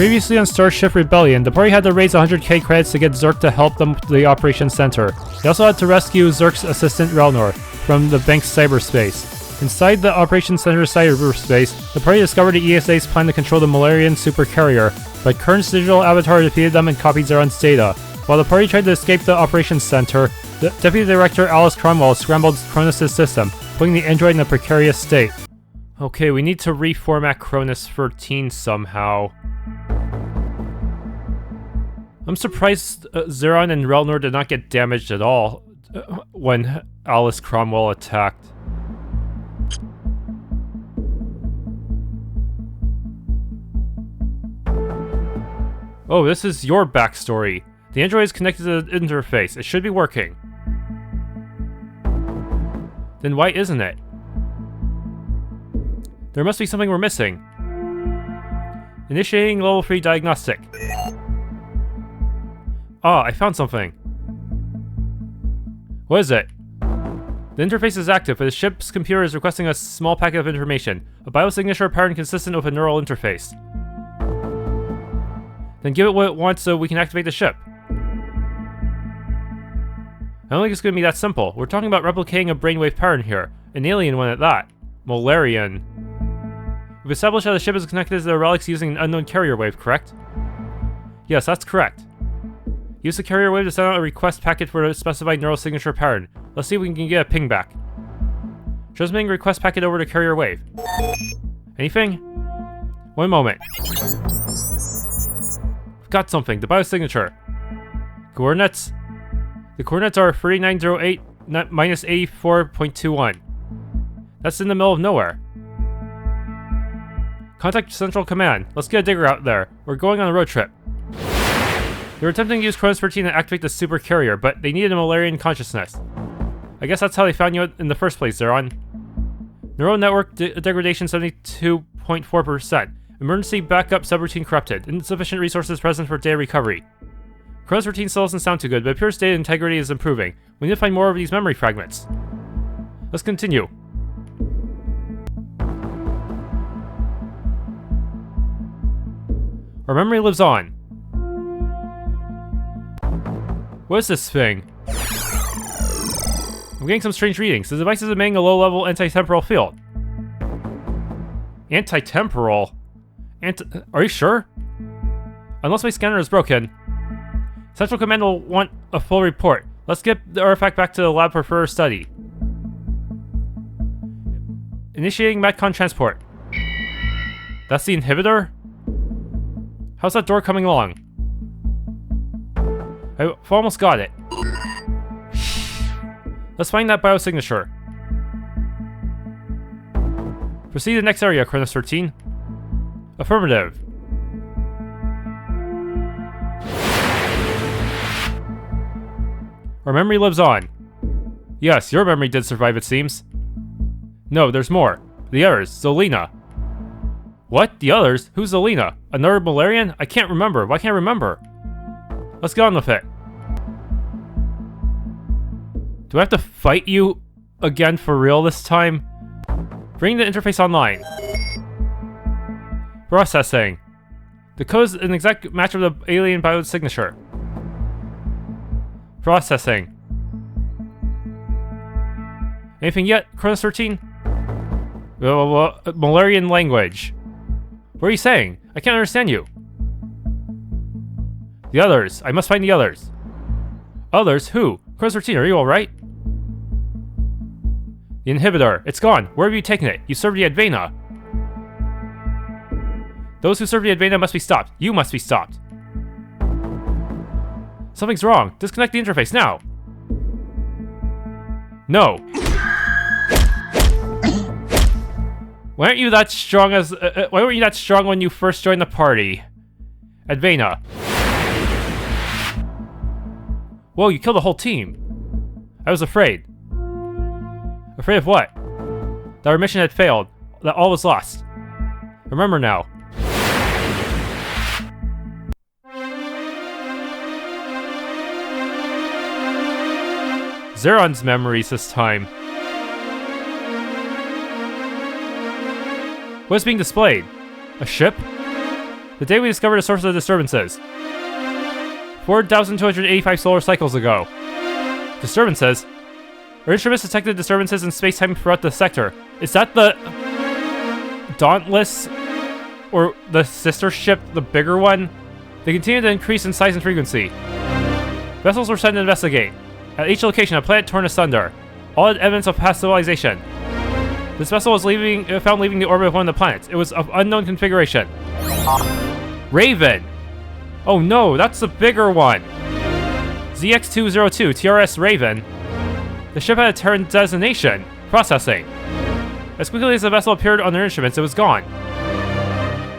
Previously on Starship Rebellion, the party had to raise 100k credits to get Zerk to help them to the Operations Center. They also had to rescue Zerk's assistant Relnor from the bank's cyberspace. Inside the Operations Center cyberspace, the party discovered the ESA's plan to control the Molarian supercarrier, but Kern's digital avatar defeated them and copied Zeron's data. While the party tried to escape the Operations Center, the Deputy Director Alice Cromwell scrambled Kronos' system, putting the android in a precarious state. Okay, we need to reformat Kronos 13 somehow. I'm surprised Zeron and Relnor did not get damaged at all when Alice Cromwell attacked. Oh, this is your backstory. The android is connected to the interface. It should be working. Then why isn't it? There must be something we're missing. Initiating level 3 diagnostic. Ah, I found something. What is it? The interface is active, but the ship's computer is requesting a small packet of information. A biosignature pattern consistent with a neural interface. Then give it what it wants so we can activate the ship. I don't think it's going to be that simple. We're talking about replicating a brainwave pattern here. An alien one at that. Molarian. We've established that the ship is connected to the relics using an unknown carrier wave, correct? Yes, that's correct. Use the carrier wave to send out a request packet for a specified neural signature pattern. Let's see if we can get a ping back. Transmitting request packet over to carrier wave. Anything? One moment. We've got something. The biosignature. Coordinates? The coordinates are 3908 minus 84.21. That's in the middle of nowhere. Contact Central Command. Let's get a digger out there. We're going on a road trip. They were attempting to use Kronos 13 to activate the super carrier, but they needed a Molarian consciousness. I guess that's how they found you in the first place, Zeron. Neural network degradation 72.4%. Emergency backup subroutine corrupted. Insufficient resources present for data recovery. Kronos 13 still doesn't sound too good, but it appears data integrity is improving. We need to find more of these memory fragments. Let's continue. Our memory lives on. What is this thing? I'm getting some strange readings. The device is emitting a low-level anti-temporal field. Anti-temporal? Are you sure? Unless my scanner is broken. Central Command will want a full report. Let's get the artifact back to the lab for further study. Initiating Matcon transport. That's the inhibitor? How's that door coming along? I've almost got it. Let's find that biosignature. Proceed to the next area, Kronos 13. Affirmative. Our memory lives on. Yes, your memory did survive, it seems. No, there's more. The others, Zelina. What? The others? Who's Zelina? Another Molarian? I can't remember. Why can't I remember? Let's get on with it. Do I have to fight you again for real this time? Bring the interface online. Processing. The code is an exact match of the alien biosignature. Processing. Anything yet, Kronos 13? Molarian language. What are you saying? I can't understand you. The others. I must find the others. Others? Who? Kronos 13, are you alright? The inhibitor. It's gone. Where have you taken it? You served the Advena. Those who serve the Advena must be stopped. You must be stopped. Something's wrong. Disconnect the interface now. No. Why aren't you that strong as? Why weren't you that strong when you first joined the party? Advena. Whoa, you killed the whole team. I was afraid. Afraid of what? That our mission had failed. That all was lost. Remember now. Zeron's memories this time. What is being displayed? A ship? The day we discovered the source of the disturbances. 4,285 solar cycles ago. Disturbances? Our instruments detected disturbances in space-time throughout the sector. Is that the... Dauntless? Or the sister ship, the bigger one? They continue to increase in size and frequency. Vessels were sent to investigate. At each location, a planet torn asunder. All had evidence of past civilization. This vessel was found leaving the orbit of one of the planets. It was of unknown configuration. Raven! Oh no, that's the bigger one! ZX-202, TRS Raven. The ship had a Terran designation. Processing. As quickly as the vessel appeared on their instruments, it was gone.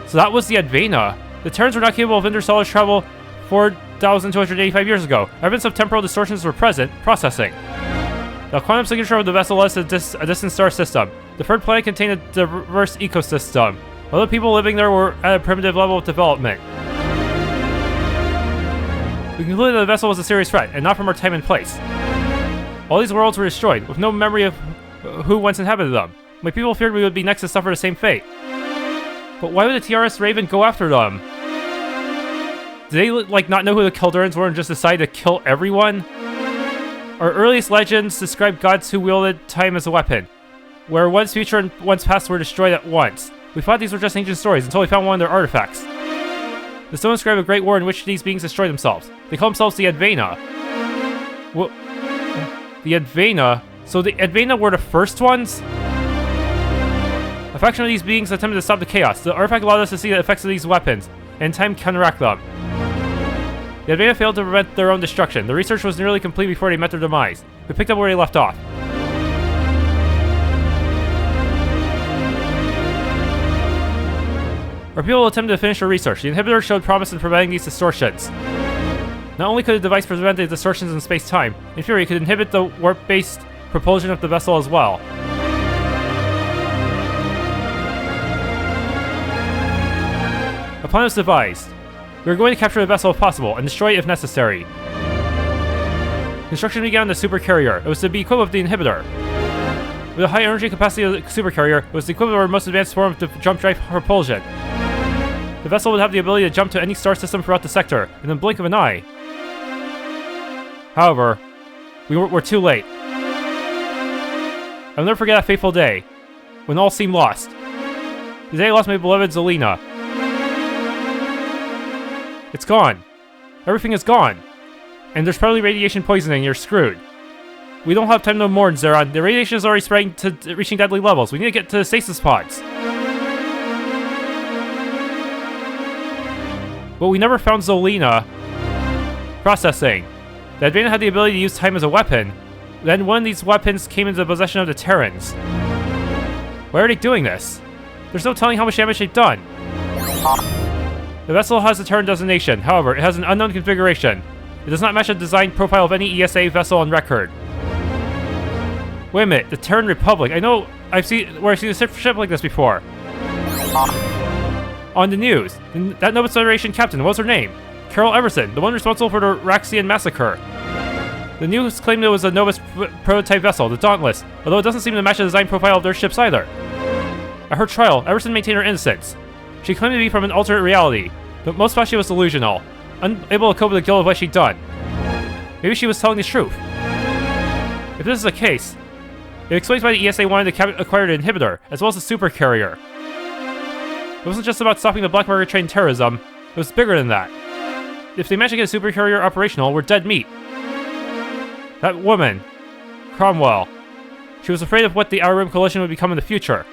So that was the Advena. The Terrans were not capable of interstellar travel 4,285 years ago. Evidence of temporal distortions were present. Processing. The quantum signature of the vessel led to a distant star system. The third planet contained a diverse ecosystem. Although people living there were at a primitive level of development. We concluded that the vessel was a serious threat, and not from our time and place. All these worlds were destroyed, with no memory of who once inhabited them. My people feared we would be next to suffer the same fate. But why would the TRS Raven go after them? Did they, like, not know who the Kaldurans were and just decide to kill everyone? Our earliest legends describe gods who wielded time as a weapon, where one's future and one's past were destroyed at once. We thought these were just ancient stories until we found one of their artifacts. The stone described a great war in which these beings destroyed themselves. They call themselves the Advena. What? The Advena? So the Advena were the first ones? A faction of these beings attempted to stop the chaos. The artifact allowed us to see the effects of these weapons, and in time counteract them. The Advena failed to prevent their own destruction. The research was nearly complete before they met their demise. We picked up where they left off. Our people attempted to finish their research. The inhibitor showed promise in preventing these distortions. Not only could the device prevent the distortions in space-time, in theory it could inhibit the warp-based propulsion of the vessel as well. A plan was devised. We were going to capture the vessel if possible, and destroy it if necessary. Construction began on the supercarrier. It was to be equipped with the inhibitor. With the high energy capacity of the supercarrier, it was the equivalent of our most advanced form of the jump drive propulsion. The vessel would have the ability to jump to any star system throughout the sector, in the blink of an eye. However, we're too late. I'll never forget that fateful day, when all seemed lost. The day I lost my beloved Zelina. It's gone. Everything is gone. And there's probably radiation poisoning, you're screwed. We don't have time to mourn, Zeron. The radiation is already spreading to reaching deadly levels. We need to get to the stasis pods. But we never found Zelina. Processing. The Advena had the ability to use time as a weapon. Then one of these weapons came into the possession of the Terrans. Why are they doing this? There's no telling how much damage they've done. The vessel has a Terran designation. However, it has an unknown configuration. It does not match the design profile of any ESA vessel on record. Wait a minute, the Terran Republic. I know I've seen a ship like this before. On the news, that Novus Federation captain, what was her name? Carol Everson, the one responsible for the Raxion massacre. The news claimed it was a Novus prototype vessel, the Dauntless, although it doesn't seem to match the design profile of their ships either. At her trial, Everson maintained her innocence. She claimed to be from an alternate reality, but most thought she was delusional, unable to cope with the guilt of what she'd done. Maybe she was telling the truth. If this is the case, it explains why the ESA wanted to acquire the inhibitor, as well as the supercarrier. It wasn't just about stopping the black market trade and terrorism, it was bigger than that. If they managed to get a supercarrier operational, we're dead meat. That woman, Cromwell, she was afraid of what the Outer Rim Coalition would become in the future.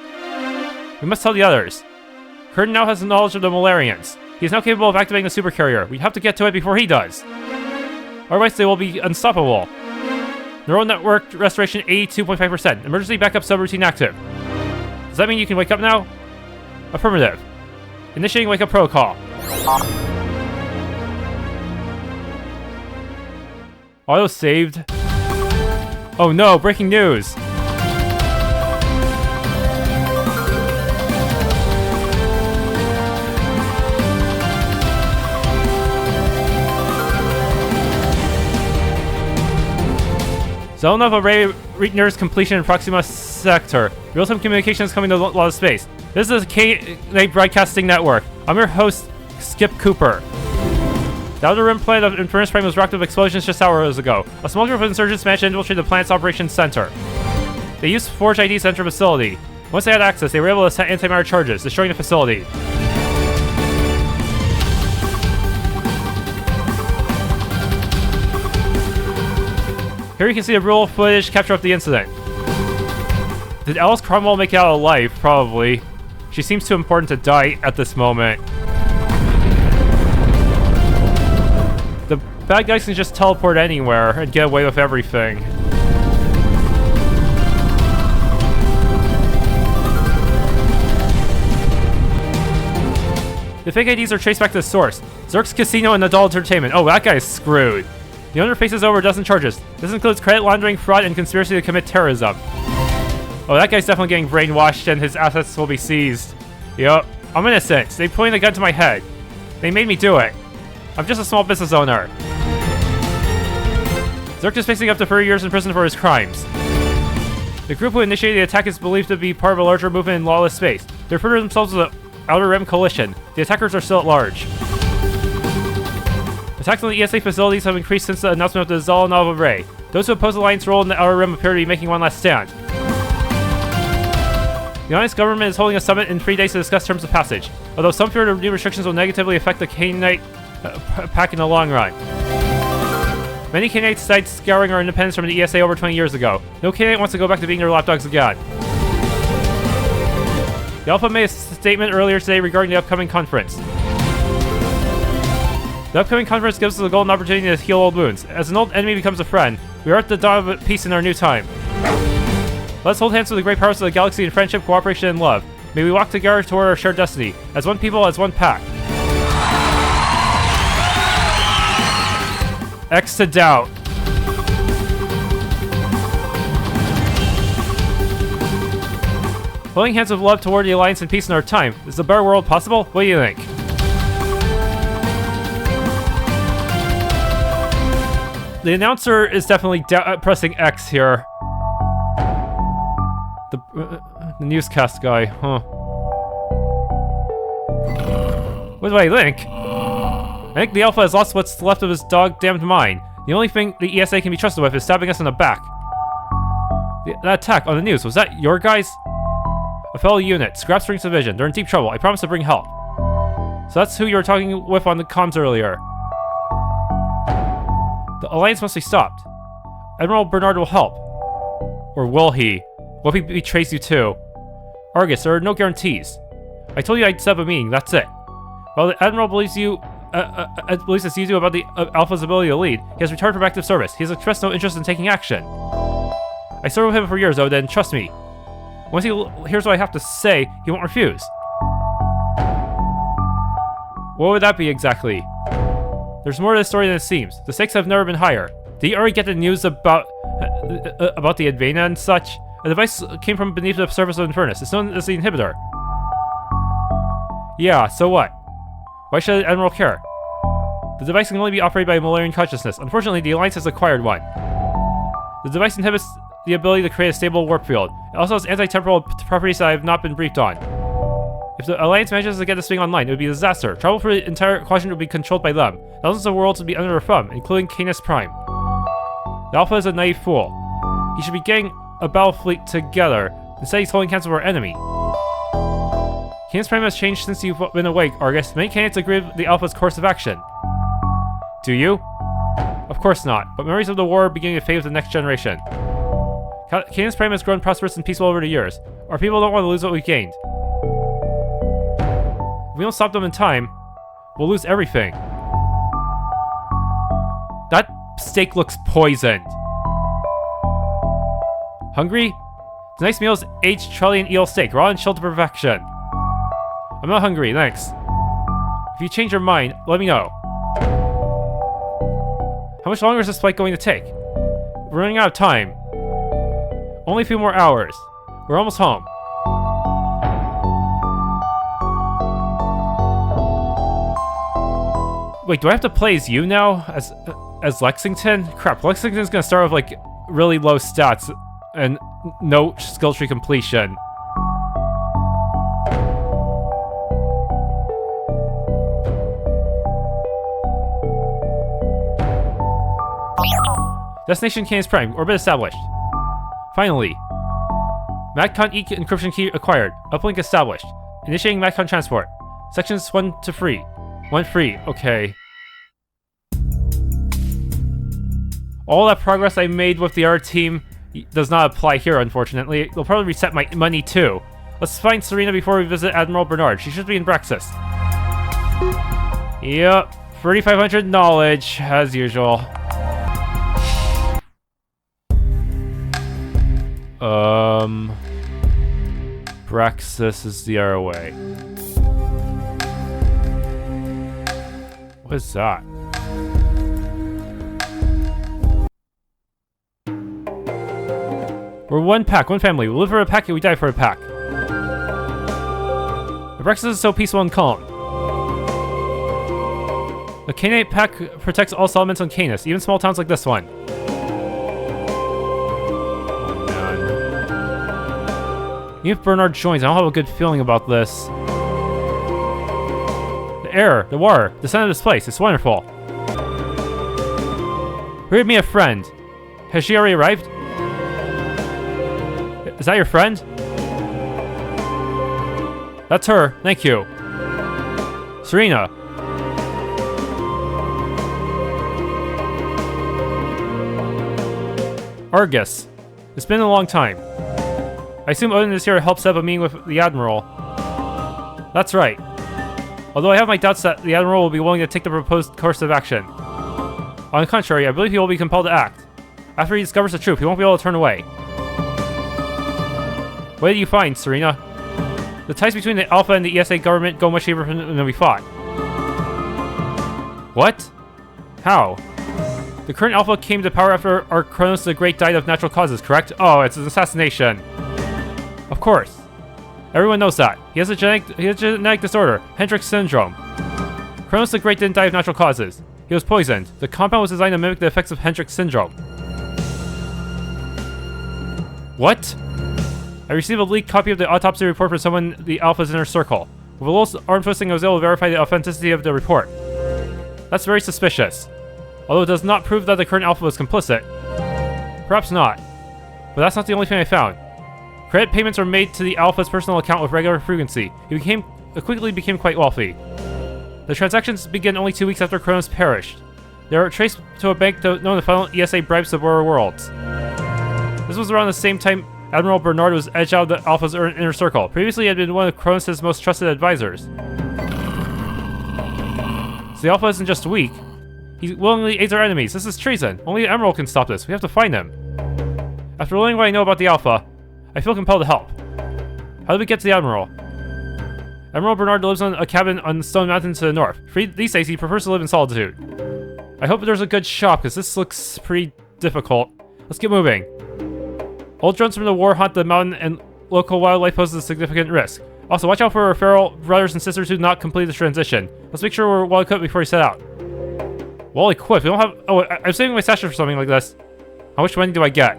We must tell the others. Curtin now has the knowledge of the Molarians. He is now capable of activating the supercarrier. We have to get to it before he does. Otherwise, they will be unstoppable. Neural network restoration 82.5%. Emergency backup subroutine active. Does that mean you can wake up now? Affirmative. Initiating wake up protocol. Auto saved. Oh no, breaking news! Zone of array nears completion in Proxima Sector. Real-time communication is coming to a lot of space. This is a Canite Broadcasting Network. I'm your host, Skip Cooper. The Outer Rim planet of Infernis Prime was rocked with explosions just hours ago. A small group of insurgents managed to infiltrate the planet's operations center. They used Forge IDs to enter the facility. Once they had access, they were able to set antimatter charges, destroying the facility. Here you can see the real footage capture of the incident. Did Alice Cromwell make it out alive? Probably. She seems too important to die at this moment. The bad guys can just teleport anywhere and get away with everything. The fake IDs are traced back to the source. Zerk's Casino and Adult Entertainment. Oh, that guy's screwed. The owner faces over a dozen charges. This includes credit laundering, fraud, and conspiracy to commit terrorism. Oh, that guy's definitely getting brainwashed and his assets will be seized. Yup, I'm innocent. They pointed a gun to my head. They made me do it. I'm just a small business owner. Zerk is facing up to 30 years in prison for his crimes. The group who initiated the attack is believed to be part of a larger movement in lawless space. They refer to themselves as the Outer Rim Coalition. The attackers are still at large. Attacks on the ESA facilities have increased since the announcement of the Zeron array. Those who oppose Alliance role in the Outer Rim appear to be making one last stand. The Alliance government is holding a summit in 3 days to discuss terms of passage, although some fear the new restrictions will negatively affect the Canite pack in the long run. Many Canites died scouring our independence from the ESA over 20 years ago. No Canite wants to go back to being their lapdogs again. The Alpha made a statement earlier today regarding the upcoming conference. The upcoming conference gives us a golden opportunity to heal old wounds. As an old enemy becomes a friend, we are at the dawn of peace in our new time. Let's hold hands with the great powers of the galaxy in friendship, cooperation, and love. May we walk together toward our shared destiny, as one people, as one pack. X to doubt. Holding hands with love toward the Alliance and peace in our time. Is a better world possible? What do you think? The announcer is definitely pressing X here. The newscast guy, huh? What do I think? I think the Alpha has lost what's left of his dog-damned mind. The only thing the ESA can be trusted with is stabbing us in the back. That attack on the news, was that your guys? A fellow unit, Scrap Springs Division. They're in deep trouble. I promise to bring help. So that's who you were talking with on the comms earlier. The Alliance must be stopped. Admiral Bernard will help. Or will he? What if he betrays you too? Argus, there are no guarantees. I told you I'd set up a meeting, that's it. While the Admiral believes as you do about the Alpha's ability to lead, he has returned from active service. He has expressed no interest in taking action. I served with him for years, Odin, trust me. Once he hears what I have to say, he won't refuse. What would that be exactly? There's more to the story than it seems. The stakes have never been higher. Did you already get the news about the Advena and such? A device came from beneath the surface of Infernus. It's known as the Inhibitor. Yeah, so what? Why should Admiral care? The device can only be operated by Molarian consciousness. Unfortunately, the Alliance has acquired one. The device inhibits the ability to create a stable warp field. It also has anti-temporal properties that I have not been briefed on. If the Alliance manages to get this thing online, it would be a disaster. Travel for the entire quadrant would be controlled by them. Thousands of worlds would be under their thumb, including Infernis Prime. The Alpha is a naive fool. He should be getting a battle fleet together. Instead, he's holding hands with our enemy. Infernis Prime has changed since you've been awake, Argus. Many candidates agree with the Alpha's course of action. Do you? Of course not, but memories of the war are beginning to fade with the next generation. Infernis Prime has grown prosperous and peaceful over the years. Our people don't want to lose what we've gained. If we don't stop them in time, we'll lose everything. That steak looks poisoned. Hungry? Tonight's meal is aged Trellian eel steak, raw and chilled to perfection. I'm not hungry, thanks. If you change your mind, let me know. How much longer is this flight going to take? We're running out of time. Only a few more hours. We're almost home. Wait, do I have to play as you now? As Lexington? Crap, Lexington's gonna start with like really low stats and no skill tree completion. Destination Infernis Prime. Orbit established. Finally. MadCon E encryption key acquired. Uplink established. Initiating MadCon transport. Sections 1 to free. 1 free. Okay. All that progress I made with the other team does not apply here, unfortunately. They'll probably reset my money too. Let's find Serena before we visit Admiral Bernard. She should be in Abraxis. Yep. 3,500 knowledge, as usual. Abraxis is the other way. What is that? We're one pack, one family. We live for a pack and we die for a pack. Abraxis is so peaceful and calm. The Canite pack protects all settlements on Canis, even small towns like this one. Oh man. Even if Bernard joins, I don't have a good feeling about this. The air, the water, the sound of this place, it's wonderful. Bring me a friend. Has she already arrived? Is that your friend? That's her, thank you. Serena. Argus. It's been a long time. I assume Odin is here to help set up a meeting with the Admiral. That's right. Although I have my doubts that the Admiral will be willing to take the proposed course of action. On the contrary, I believe he will be compelled to act. After he discovers the truth, he won't be able to turn away. What did you find, Serena? The ties between the Alpha and the ESA government go much deeper than we thought. What? How? The current Alpha came to power after our Kronos the Great died of natural causes, correct? Oh, it's an assassination. Of course. Everyone knows that. He has a genetic disorder, Hendrix syndrome. Kronos the Great didn't die of natural causes. He was poisoned. The compound was designed to mimic the effects of Hendrix syndrome. What? I received a leaked copy of the autopsy report from someone in the Alpha's inner circle. With a little arm twisting, I was able to verify the authenticity of the report. That's very suspicious. Although it does not prove that the current Alpha was complicit. Perhaps not. But that's not the only thing I found. Credit payments were made to the Alpha's personal account with regular frequency. He quickly became quite wealthy. The transactions began only 2 weeks after Kronos perished. They were traced to a bank known to funnel ESA bribes to borrow worlds. This was around the same time Admiral Bernard was edged out of the Alpha's inner circle. Previously, he had been one of Kronos' most trusted advisors. So the Alpha isn't just weak. He willingly aids our enemies. This is treason. Only the Emerald can stop this. We have to find him. After learning what I know about the Alpha, I feel compelled to help. How did we get to the Admiral? Admiral Bernard lives on a cabin on Stone Mountain to the north. These days, he prefers to live in solitude. I hope there's a good shop, because this looks pretty difficult. Let's get moving. Old drones from the war haunt the mountain, and local wildlife poses a significant risk. Also, watch out for our feral brothers and sisters who do not complete the transition. Let's make sure we're well equipped before we set out. Well equipped? We don't have... Oh, I'm saving my stashes for something like this. How much money do I get?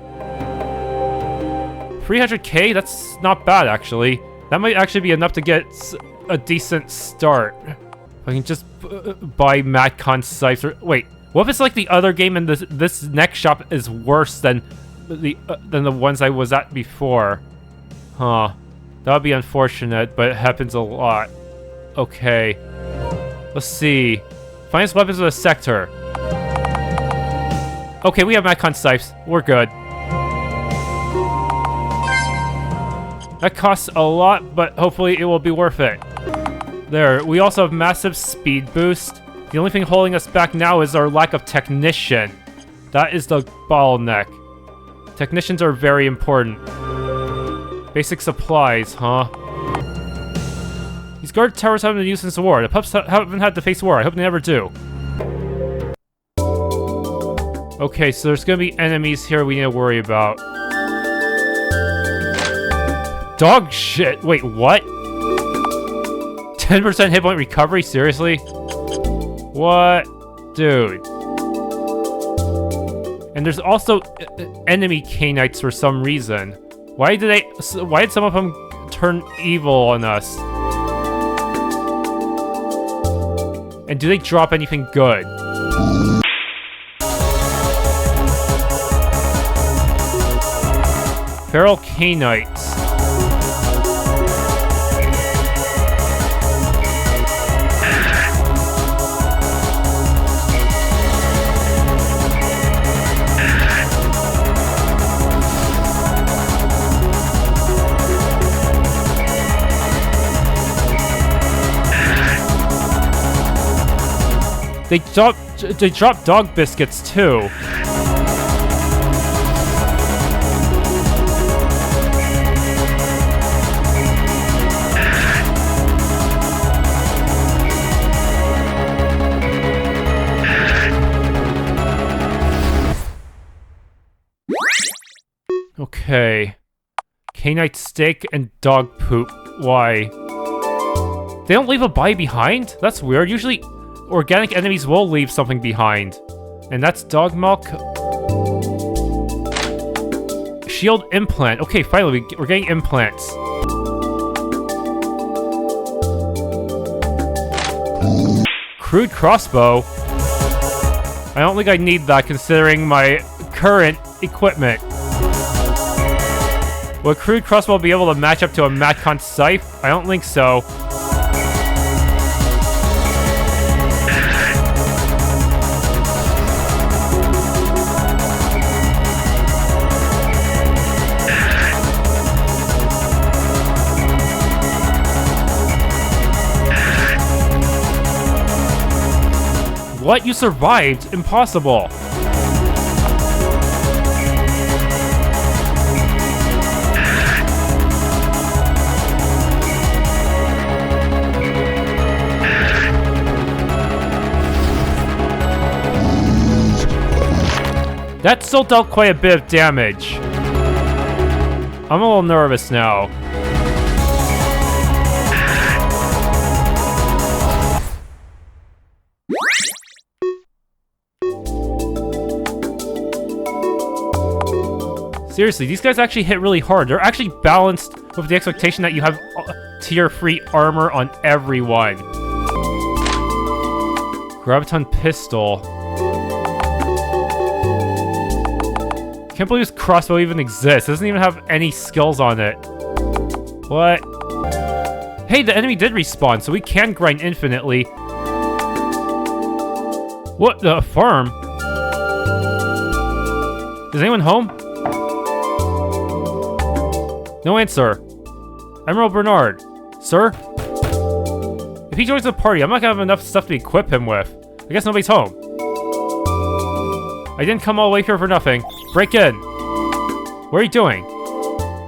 300k? That's not bad, actually. That might actually be enough to get a decent start. I can just buy MadCon sites or... Wait, what if it's like the other game and this next shop is worse than the ones I was at before? Huh. That would be unfortunate, but it happens a lot. Okay. Let's see. Finest weapons of the sector. Okay, we have MadCon sites. We're good. That costs a lot, but hopefully it will be worth it. There, we also have massive speed boost. The only thing holding us back now is our lack of technician. That is the bottleneck. Technicians are very important. Basic supplies, huh? These guard towers haven't been used since the war. The pups haven't had to face war. I hope they never do. Okay, so there's gonna be enemies here we need to worry about. Dog shit! Wait, what? 10% hit point recovery? Seriously? What? Dude. And there's also enemy Canites for some reason. Why did some of them turn evil on us? And do they drop anything good? Feral Canites. They drop dog biscuits too. Okay. Canite steak and dog poop. Why? They don't leave a body behind? That's weird. Usually organic enemies will leave something behind. And that's dog milk. Shield implant. Okay, finally, we're getting implants. Crude crossbow. I don't think I need that considering my current equipment. Will a crude crossbow be able to match up to a Matcon scythe? I don't think so. What? You survived? Impossible. That still dealt quite a bit of damage. I'm a little nervous now. Seriously, these guys actually hit really hard. They're actually balanced with the expectation that you have tier-free armor on everyone. Graviton pistol. Can't believe this crossbow even exists. It doesn't even have any skills on it. What? Hey, the enemy did respawn, so we can grind infinitely. What? The farm? Is anyone home? No answer. Emerald Bernard. Sir? If he joins the party, I'm not gonna have enough stuff to equip him with. I guess nobody's home. I didn't come all the way here for nothing. Break in. What are you doing?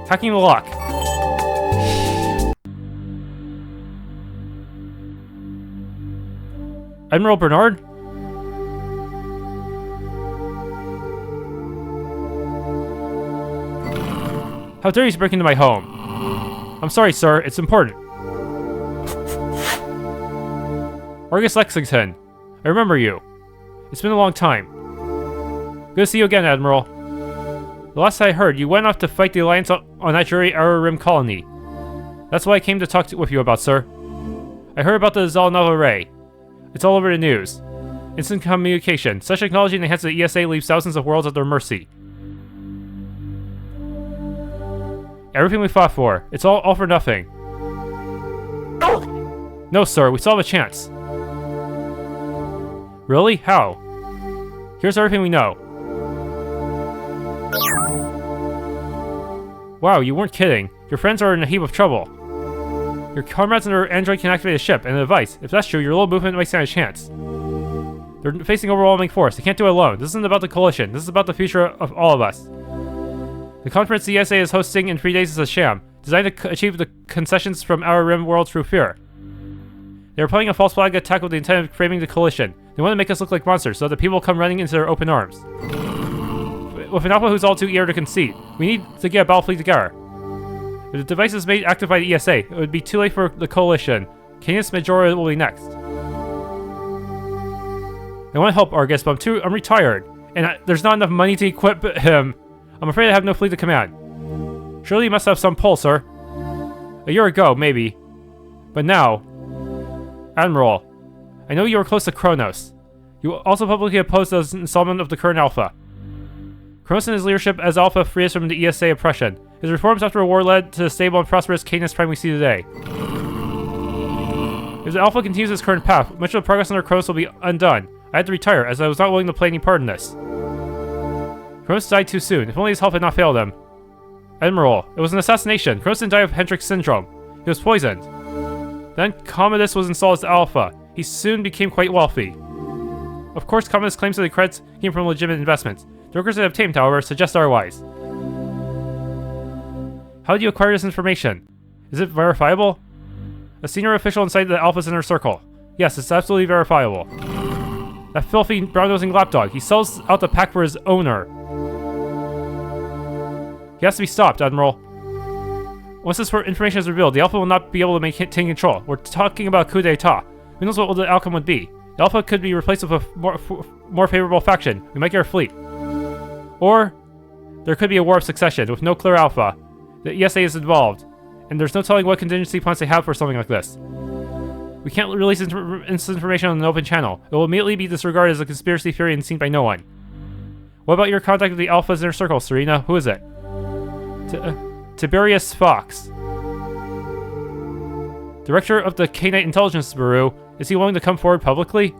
Hacking the lock. Admiral Bernard? How dare you break into my home? I'm sorry, sir. It's important. Argus Lexington. I remember you. It's been a long time. Good to see you again, Admiral. The last I heard, you went off to fight the Alliance on that dreary Outer Rim colony. That's what I came to talk with you about, sir. I heard about the Zalnava Ray. It's all over the news. Instant communication. Such technology in the hands of the ESA leaves thousands of worlds at their mercy. Everything we fought for, it's all for nothing. No, sir, we still have a chance. Really? How? Here's everything we know. Wow, you weren't kidding. Your friends are in a heap of trouble. Your comrades and their android can activate a ship and a device. If that's true, your little movement might stand a chance. They're facing overwhelming force. They can't do it alone. This isn't about the coalition. This is about the future of all of us. The conference the ESA is hosting in 3 days is a sham, designed to achieve the concessions from Outer Rim world through fear. They are planning a false flag attack with the intent of framing the coalition. They want to make us look like monsters so that people come running into their open arms. With an alpha who's all too eager to concede, we need to get a battle fleet together. If the device is made active by the ESA, it would be too late for the coalition. Canis Majora will be next. I want to help Argus, but I'm retired, and there's not enough money to equip him. I'm afraid I have no fleet to command. Surely you must have some pull, sir. A year ago, maybe. But now... Admiral, I know you were close to Kronos. You also publicly opposed the installment of the current Alpha. Kronos and his leadership as Alpha free us from the ESA oppression, His reforms after a war led to the stable and prosperous Canis Prime we see today. If the Alpha continues its current path, much of the progress under Kronos will be undone. I had to retire, as I was not willing to play any part in this. Kronos died too soon. If only his health had not failed him. Admiral, it was an assassination. Kronos didn't die of Hendrix syndrome. He was poisoned. Then Commodus was installed as the Alpha. He soon became quite wealthy. Of course, Commodus claims that the credits came from legitimate investments. The workers that obtained, however, suggest otherwise. How did you acquire this information? Is it verifiable? A senior official inside the Alpha's inner circle. Yes, it's absolutely verifiable. That filthy brown-nosing lapdog. He sells out the pack for his owner. He has to be stopped, Admiral. Once this information is revealed, the Alpha will not be able to maintain control. We're talking about a coup d'etat. Who knows what the outcome would be? The Alpha could be replaced with a more favorable faction. We might get a fleet. Or, there could be a war of succession with no clear Alpha. The ESA is involved, and there's no telling what contingency plans they have for something like this. We can't release instant information on an open channel. It will immediately be disregarded as a conspiracy theory and seen by no one. What about your contact with the Alpha's inner circle, Serena? Who is it? Tiberius Fox. Director of the Canite Intelligence Bureau. Is he willing to come forward publicly?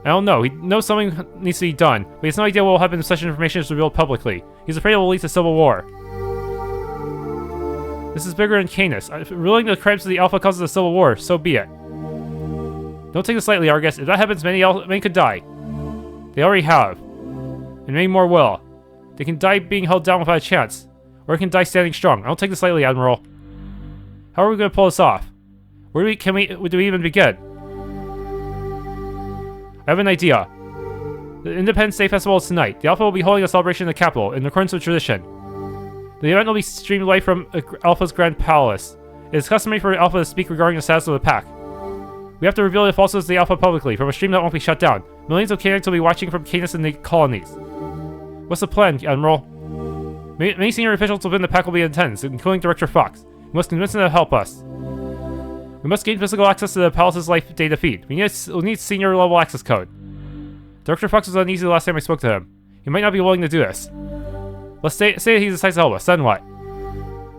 I don't know. He knows something needs to be done, but he has no idea what will happen if such information is revealed publicly. He's afraid it will lead to civil war. This is bigger than Canis. If ruling the crimes of the Alpha causes a civil war, so be it. Don't take this lightly, Argus. If that happens, many could die. They already have. And many more will. They can die being held down without a chance. Or they can die standing strong. I don't take this lightly, Admiral. How are we going to pull this off? Where do we even begin? I have an idea. The Independence Day Festival is tonight. The Alpha will be holding a celebration in the capital, in accordance with tradition. The event will be streamed live from Alpha's Grand Palace. It is customary for Alpha to speak regarding the status of the pack. We have to reveal the falsehoods of the Alpha publicly, from a stream that won't be shut down. Millions of Canites will be watching from Canis and the colonies. What's the plan, Admiral? Many senior officials within the pack will be in attendance, including Director Fox. We must convince them to help us. We must gain physical access to the Palace's life data feed. We'll need senior level access code. Director Fox was uneasy the last time I spoke to him. He might not be willing to do this. Let's say that he decides to help us, then what?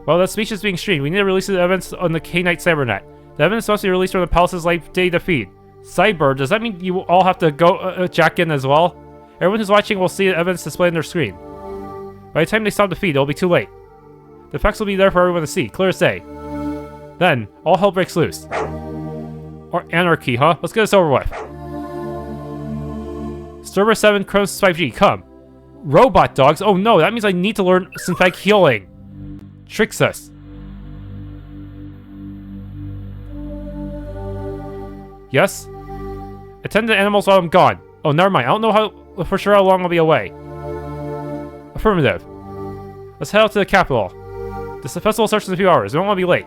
While that speech is being streamed, we need to release the evidence on the Canite Cybernet. The evidence must be released from the Palace's live data feed. Cyber, does that mean you all have to go jack in as well? Everyone who's watching will see the evidence displayed on their screen. By the time they stop the feed, it'll be too late. The facts will be there for everyone to see, clear as day. Then, all hell breaks loose. Or anarchy, huh? Let's get this over with. Server 7 Kronos 5G, come. Robot dogs? Oh no, that means I need to learn synthetic healing. Tricks us. Yes? Attend to the animals while I'm gone. Oh, never mind. I don't know for sure how long I'll be away. Affirmative. Let's head out to the capital. This festival starts in a few hours. We don't want to be late.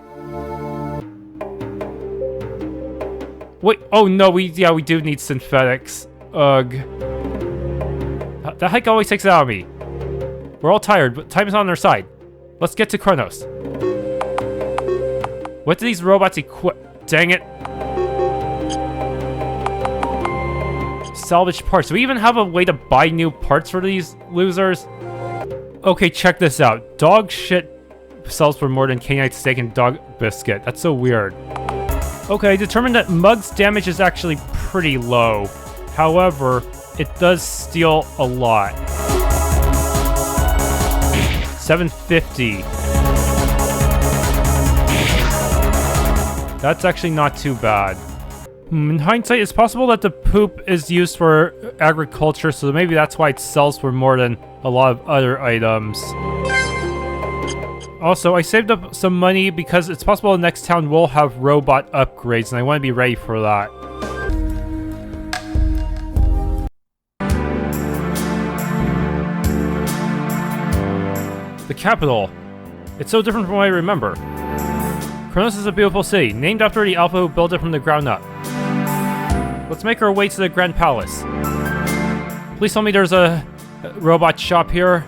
Wait, oh no, we do need synthetics. Ugh. That hike always takes it out of me. We're all tired, but time is on our side. Let's get to Kronos. What do these robots equip? Dang it. Salvage parts. Do we even have a way to buy new parts for these losers? Okay, check this out. Dog shit sells for more than Canite steak and dog biscuit. That's so weird. Okay, I determined that Mug's damage is actually pretty low. However, it does steal a lot. 750. That's actually not too bad. In hindsight, it's possible that the poop is used for agriculture, so maybe that's why it sells for more than a lot of other items. Also, I saved up some money because it's possible the next town will have robot upgrades, and I want to be ready for that. The capital. It's so different from what I remember. Kronos is a beautiful city, named after the Alpha who built it from the ground up. Let's make our way to the Grand Palace. Please tell me there's a robot shop here.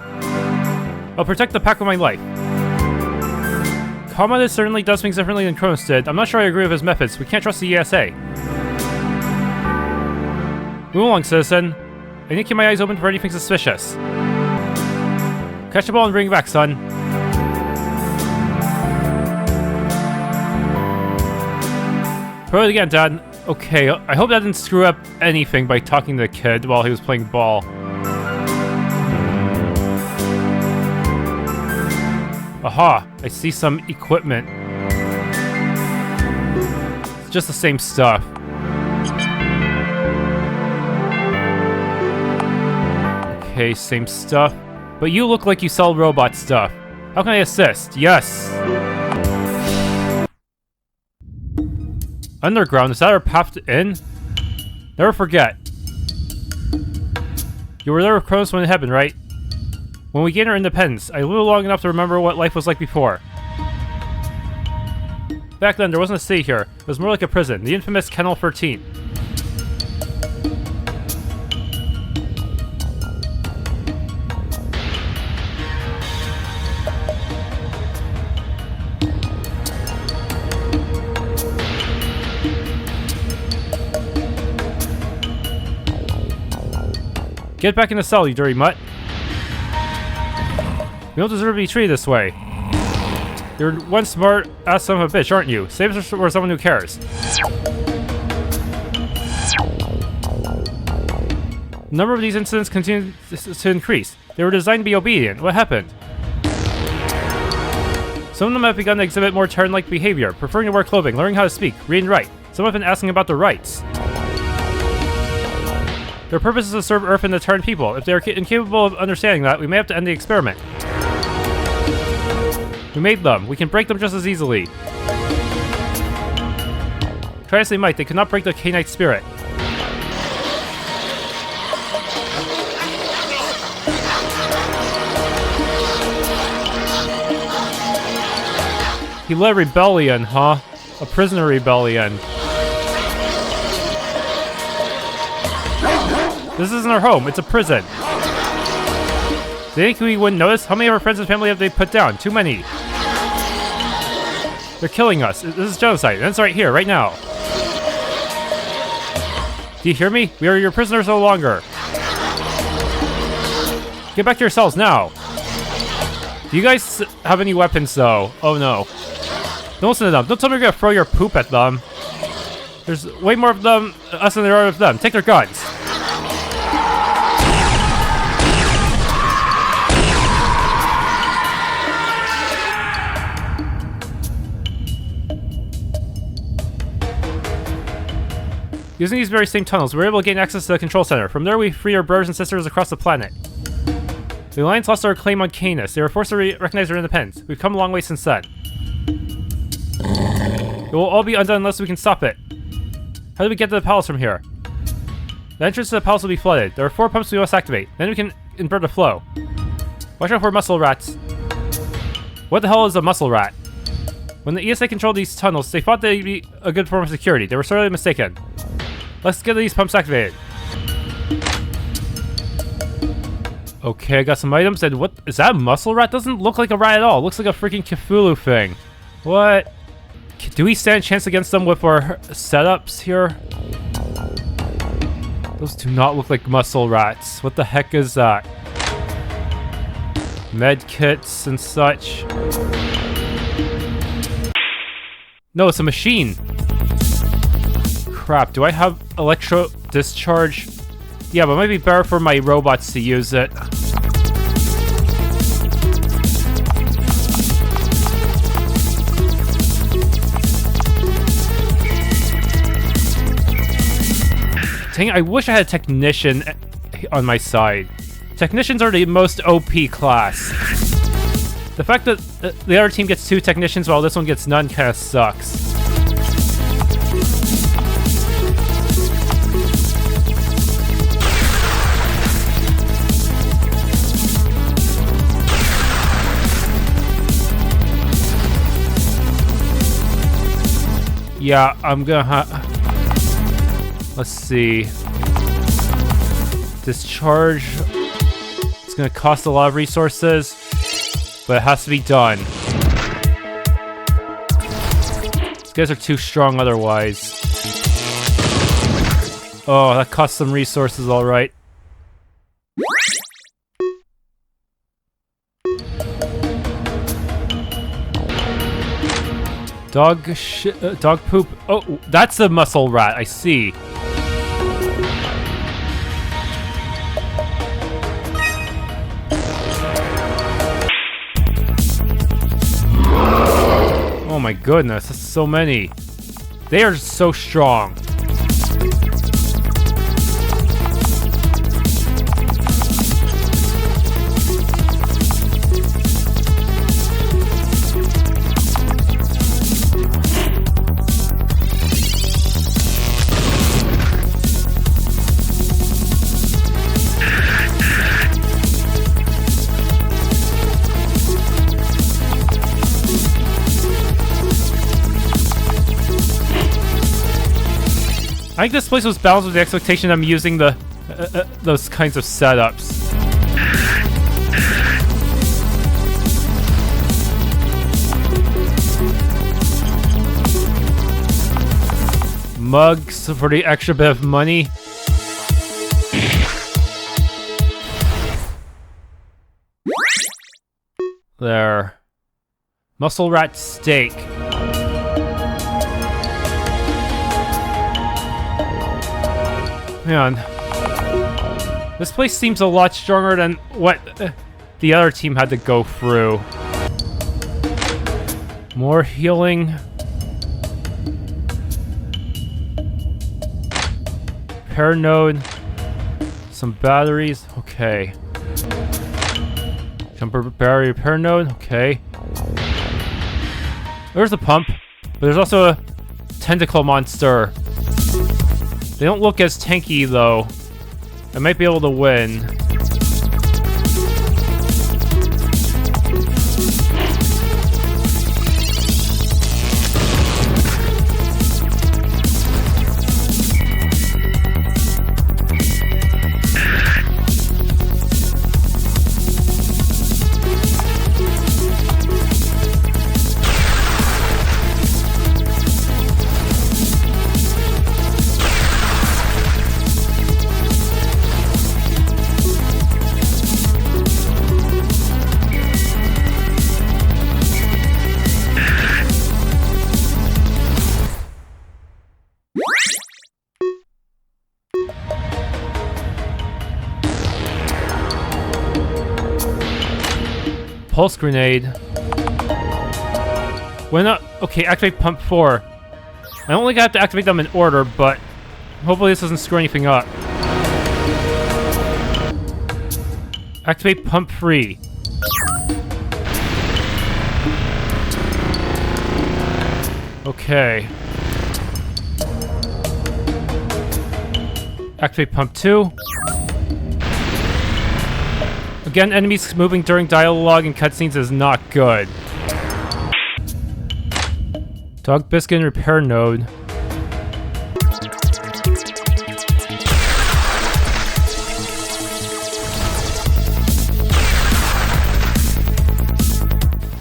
I'll protect the pack with my life. Commodus certainly does things differently than Kronos did. I'm not sure I agree with his methods. We can't trust the ESA. Move along, citizen. I need to keep my eyes open for anything suspicious. Catch the ball and bring it back, son. Throw it again, Dad. Okay, I hope that didn't screw up anything by talking to the kid while he was playing ball. Aha, I see some equipment. It's just the same stuff. Okay, same stuff. But you look like you sell robot stuff. How can I assist? Yes! Underground, is that our path in? Never forget. You were there with Kronos when it happened, right? When we gained our independence, I lived long enough to remember what life was like before. Back then, there wasn't a city here. It was more like a prison, the infamous Kennel 13. Get back in the cell, you dirty mutt. You don't deserve to be treated this way. You're one smart ass son of a bitch, aren't you? Save us for someone who cares. The number of these incidents continues to increase. They were designed to be obedient. What happened? Some of them have begun to exhibit more Terran-like behavior, preferring to wear clothing, learning how to speak, read and write. Some have been asking about their rights. Their purpose is to serve Earth and the Terran people. If they are incapable of understanding that, we may have to end the experiment. We made them. We can break them just as easily. Try as they might, they could not break the Canite spirit. He led a rebellion, huh? A prisoner rebellion. This isn't our home, it's a prison. They think we wouldn't notice? How many of our friends and family have they put down? Too many. They're killing us. This is genocide. And it's right here, right now. Do you hear me? We are your prisoners no longer. Get back to your cells now. Do you guys have any weapons though? Oh no. Don't listen to them. Don't tell me you're gonna throw your poop at them. There's way more of them, us than there are of them. Take their guns. Using these very same tunnels, we were able to gain access to the control center. From there, we freed our brothers and sisters across the planet. The Alliance lost our claim on Canis. They were forced to recognize their independence. We've come a long way since then. It will all be undone unless we can stop it. How do we get to the palace from here? The entrance to the palace will be flooded. There are 4 pumps we must activate. Then we can invert the flow. Watch out for muscle rats. What the hell is a muscle rat? When the ESA controlled these tunnels, they thought they'd be a good form of security. They were sorely mistaken. Let's get these pumps activated. Okay, I got some items. And what is that? A muscle rat? Doesn't look like a rat at all. It looks like a freaking Cthulhu thing. What? Do we stand a chance against them with our setups here? Those do not look like muscle rats. What the heck is that? Med kits and such. No, it's a machine. Crap, do I have electro discharge? Yeah, but it might be better for my robots to use it. Dang, I wish I had a technician on my side. Technicians are the most OP class. The fact that the other team gets 2 technicians while this one gets none kind of sucks. Yeah, I'm gonna let's see. Discharge. It's gonna cost a lot of resources, but it has to be done. These guys are too strong otherwise. Oh, that cost some resources, alright. Dog poop. Oh, that's a muscle rat. I see. Oh my goodness, that's so many. They are so strong. I think this place was balanced with the expectation I'm using the those kinds of setups. Mugs for the extra bit of money. There. Muscle rat steak. Man, this place seems a lot stronger than what the other team had to go through. More healing. Repair node. Some batteries. Okay. Jumper battery repair node. Okay. There's a pump, but there's also a tentacle monster. They don't look as tanky, though. I might be able to win. Pulse grenade. When okay, activate pump 4. I don't think I have to activate them in order, but hopefully this doesn't screw anything up. Activate pump 3. Okay. Activate pump 2. Again, enemies moving during dialogue and cutscenes is not good. Dog biscuit and repair node.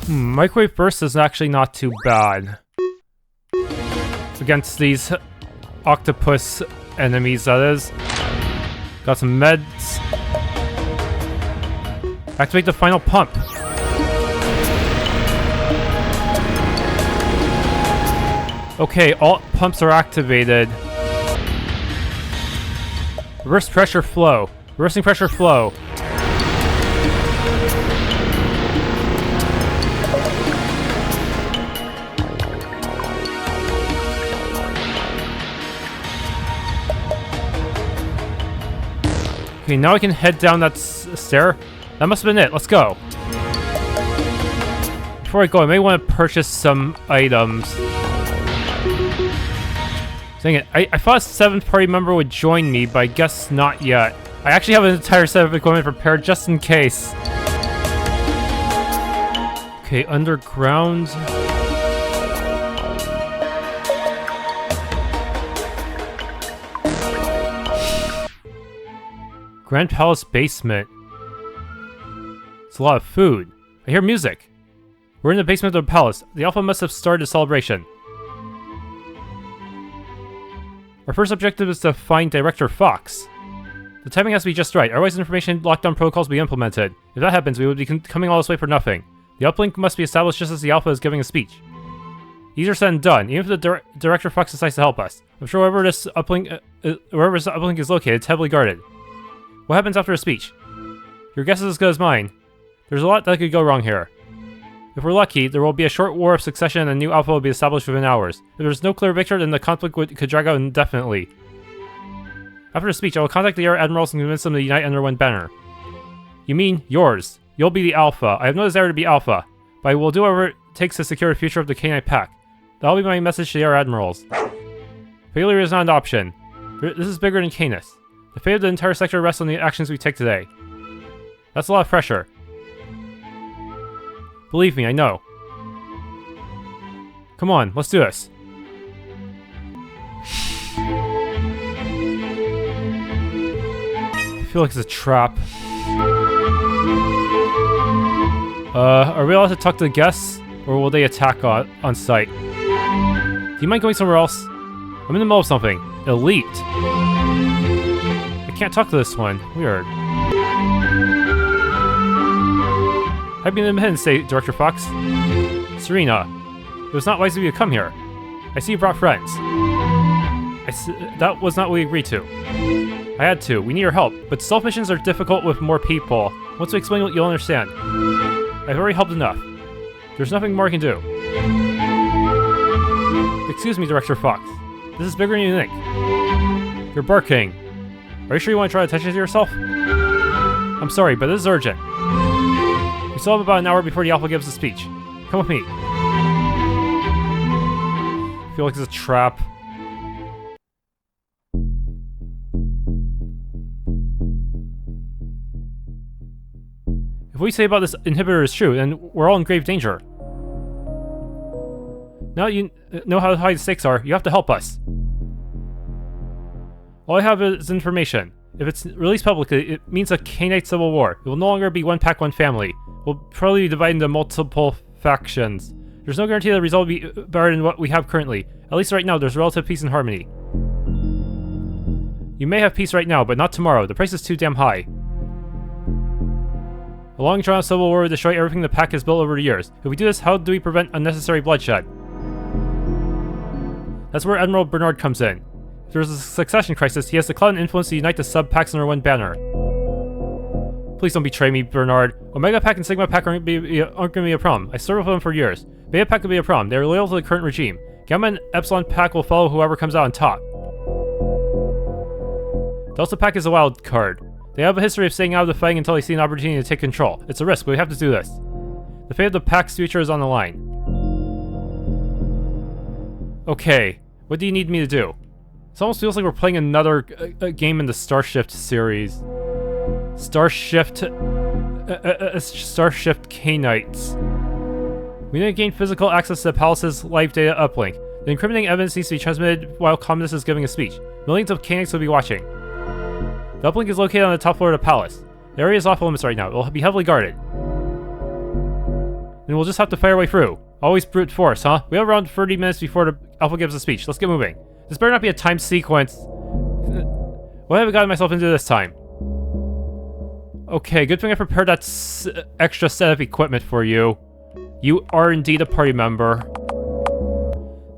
Microwave burst is actually not too bad against these octopus enemies, that is. Got some meds. Activate the final pump. Okay, all pumps are activated. Reverse pressure flow. Reversing pressure flow. Okay, now I can head down that stair. That must have been it. Let's go. Before I go, I may want to purchase some items. Dang it. I thought a 7th party member would join me, but I guess not yet. I actually have an entire set of equipment prepared just in case. Okay, underground. Grand Palace basement. It's a lot of food. I hear music. We're in the basement of the palace. The Alpha must have started a celebration. Our first objective is to find Director Fox. The timing has to be just right, otherwise information lockdown protocols will be implemented. If that happens, we would be coming all this way for nothing. The uplink must be established just as the Alpha is giving a speech. Easier said than done, even if the Director Fox decides to help us. I'm sure wherever this uplink is located, it's heavily guarded. What happens after a speech? Your guess is as good as mine. There's a lot that could go wrong here. If we're lucky, there will be a short war of succession and a new alpha will be established within hours. If there's no clear victor, then the conflict could drag out indefinitely. After the speech, I will contact the Air Admirals and convince them to unite under one banner. You mean yours? You'll be the Alpha. I have no desire to be Alpha, but I will do whatever it takes to secure the future of the Canite pack. That'll be my message to the Air Admirals. Failure is not an option. This is bigger than Canis. The fate of the entire sector rests on the actions we take today. That's a lot of pressure. Believe me, I know. Come on, let's do this. I feel like it's a trap. Are we allowed to talk to the guests? Or will they attack on sight? Do you mind going somewhere else? I'm in the middle of something. Elite. I can't talk to this one. Weird. Happy Independence Day, Director Fox. Serena, it was not wise of you to come here. I see you brought friends. That was not what we agreed to. I had to. We need your help, but stealth missions are difficult with more people. Once we explain what you'll understand. I've already helped enough. There's nothing more I can do. Excuse me, Director Fox. This is bigger than you think. You're barking. Are you sure you want to draw attention to yourself? I'm sorry, but this is urgent. We still have about an hour before the Alpha gives a speech. Come with me. I feel like it's a trap. If what you say about this inhibitor is true, then we're all in grave danger. Now that you know how high the stakes are, you have to help us. All I have is information. If it's released publicly, it means a Canite civil war. It will no longer be one pack, one family. We'll probably be divided into multiple factions. There's no guarantee that the result will be better than what we have currently. At least right now, there's relative peace and harmony. You may have peace right now, but not tomorrow. The price is too damn high. A long drawn civil war will destroy everything the pack has built over the years. If we do this, how do we prevent unnecessary bloodshed? That's where Admiral Bernard comes in. If there's a succession crisis, he has the clout and influence to unite the sub-packs under one banner. Please don't betray me, Bernard. Omega Pack and Sigma Pack aren't going to be a problem. I served with them for years. Beta Pack could be a problem. They are loyal to the current regime. Gamma and Epsilon Pack will follow whoever comes out on top. Delta Pack is a wild card. They have a history of staying out of the fighting until they see an opportunity to take control. It's a risk, but we have to do this. The fate of the pack's future is on the line. Okay, what do you need me to do? It almost feels like we're playing another game in the Starshift series. Starshift Canites. We need to gain physical access to the Palace's live data uplink. The incriminating evidence needs to be transmitted while Commodus is giving a speech. Millions of Canites will be watching. The uplink is located on the top floor of the palace. The area is off limits right now. It will be heavily guarded. And we'll just have to fire our way through. Always brute force, huh? We have around 30 minutes before the Alpha gives a speech. Let's get moving. This better not be a time sequence. What have I gotten myself into this time? Okay, good thing I prepared that extra set of equipment for you. You are indeed a party member.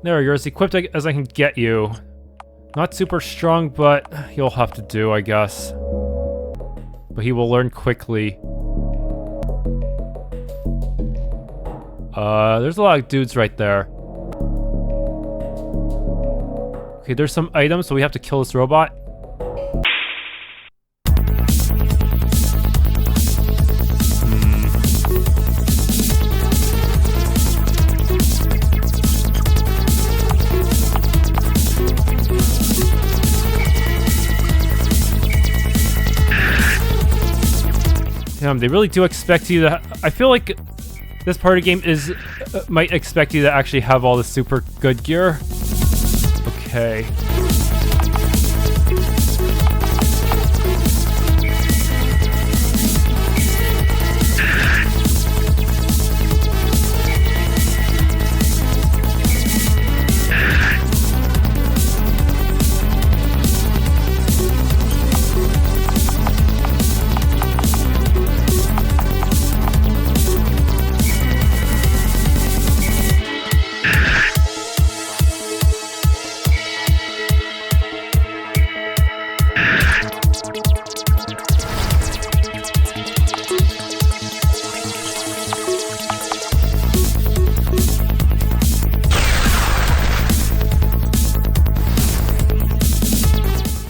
There, you're as equipped as I can get you. Not super strong, but you'll have to do, I guess. But he will learn quickly. There's a lot of dudes right there. Okay, there's some items, so we have to kill this robot. Damn, they really do expect you to... I feel like this part of the game is... might expect you to actually have all the super good gear. Okay.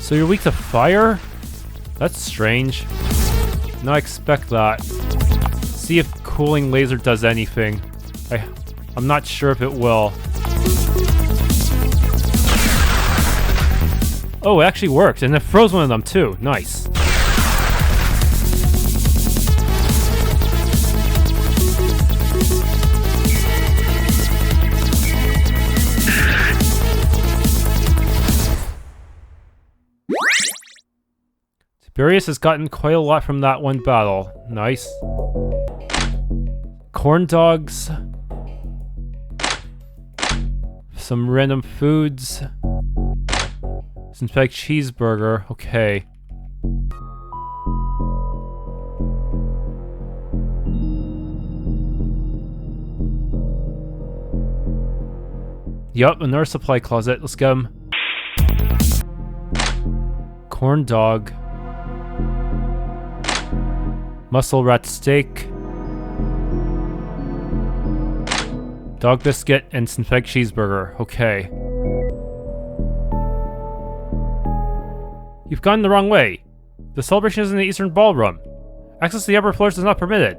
So you're weak to fire? That's strange. Not expect that. See if cooling laser does anything. I'm not sure if it will. Oh, it actually worked, and it froze one of them too. Nice. Tiberius has gotten quite a lot from that one battle. Nice. Corn dogs. Some random foods. Synthetic cheeseburger. Okay. Yup, another supply closet. Let's get him. Corn dog. Muscle rat steak. Dog biscuit and synthetic cheeseburger. Okay. You've gone the wrong way. The celebration is in the Eastern Ballroom. Access to the upper floors is not permitted.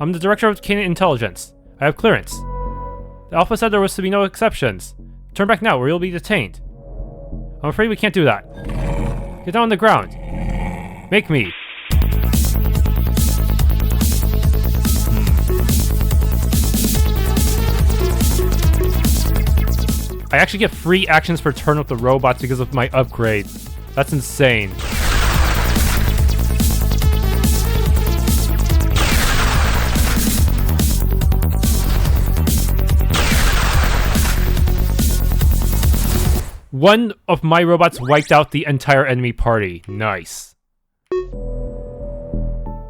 I'm the director of Canite Intelligence. I have clearance. The Alpha said there was to be no exceptions. Turn back now or you'll be detained. I'm afraid we can't do that. Get down on the ground. Make me. I actually get free actions for turn with the robots because of my upgrade. That's insane. One of my robots wiped out the entire enemy party. Nice. We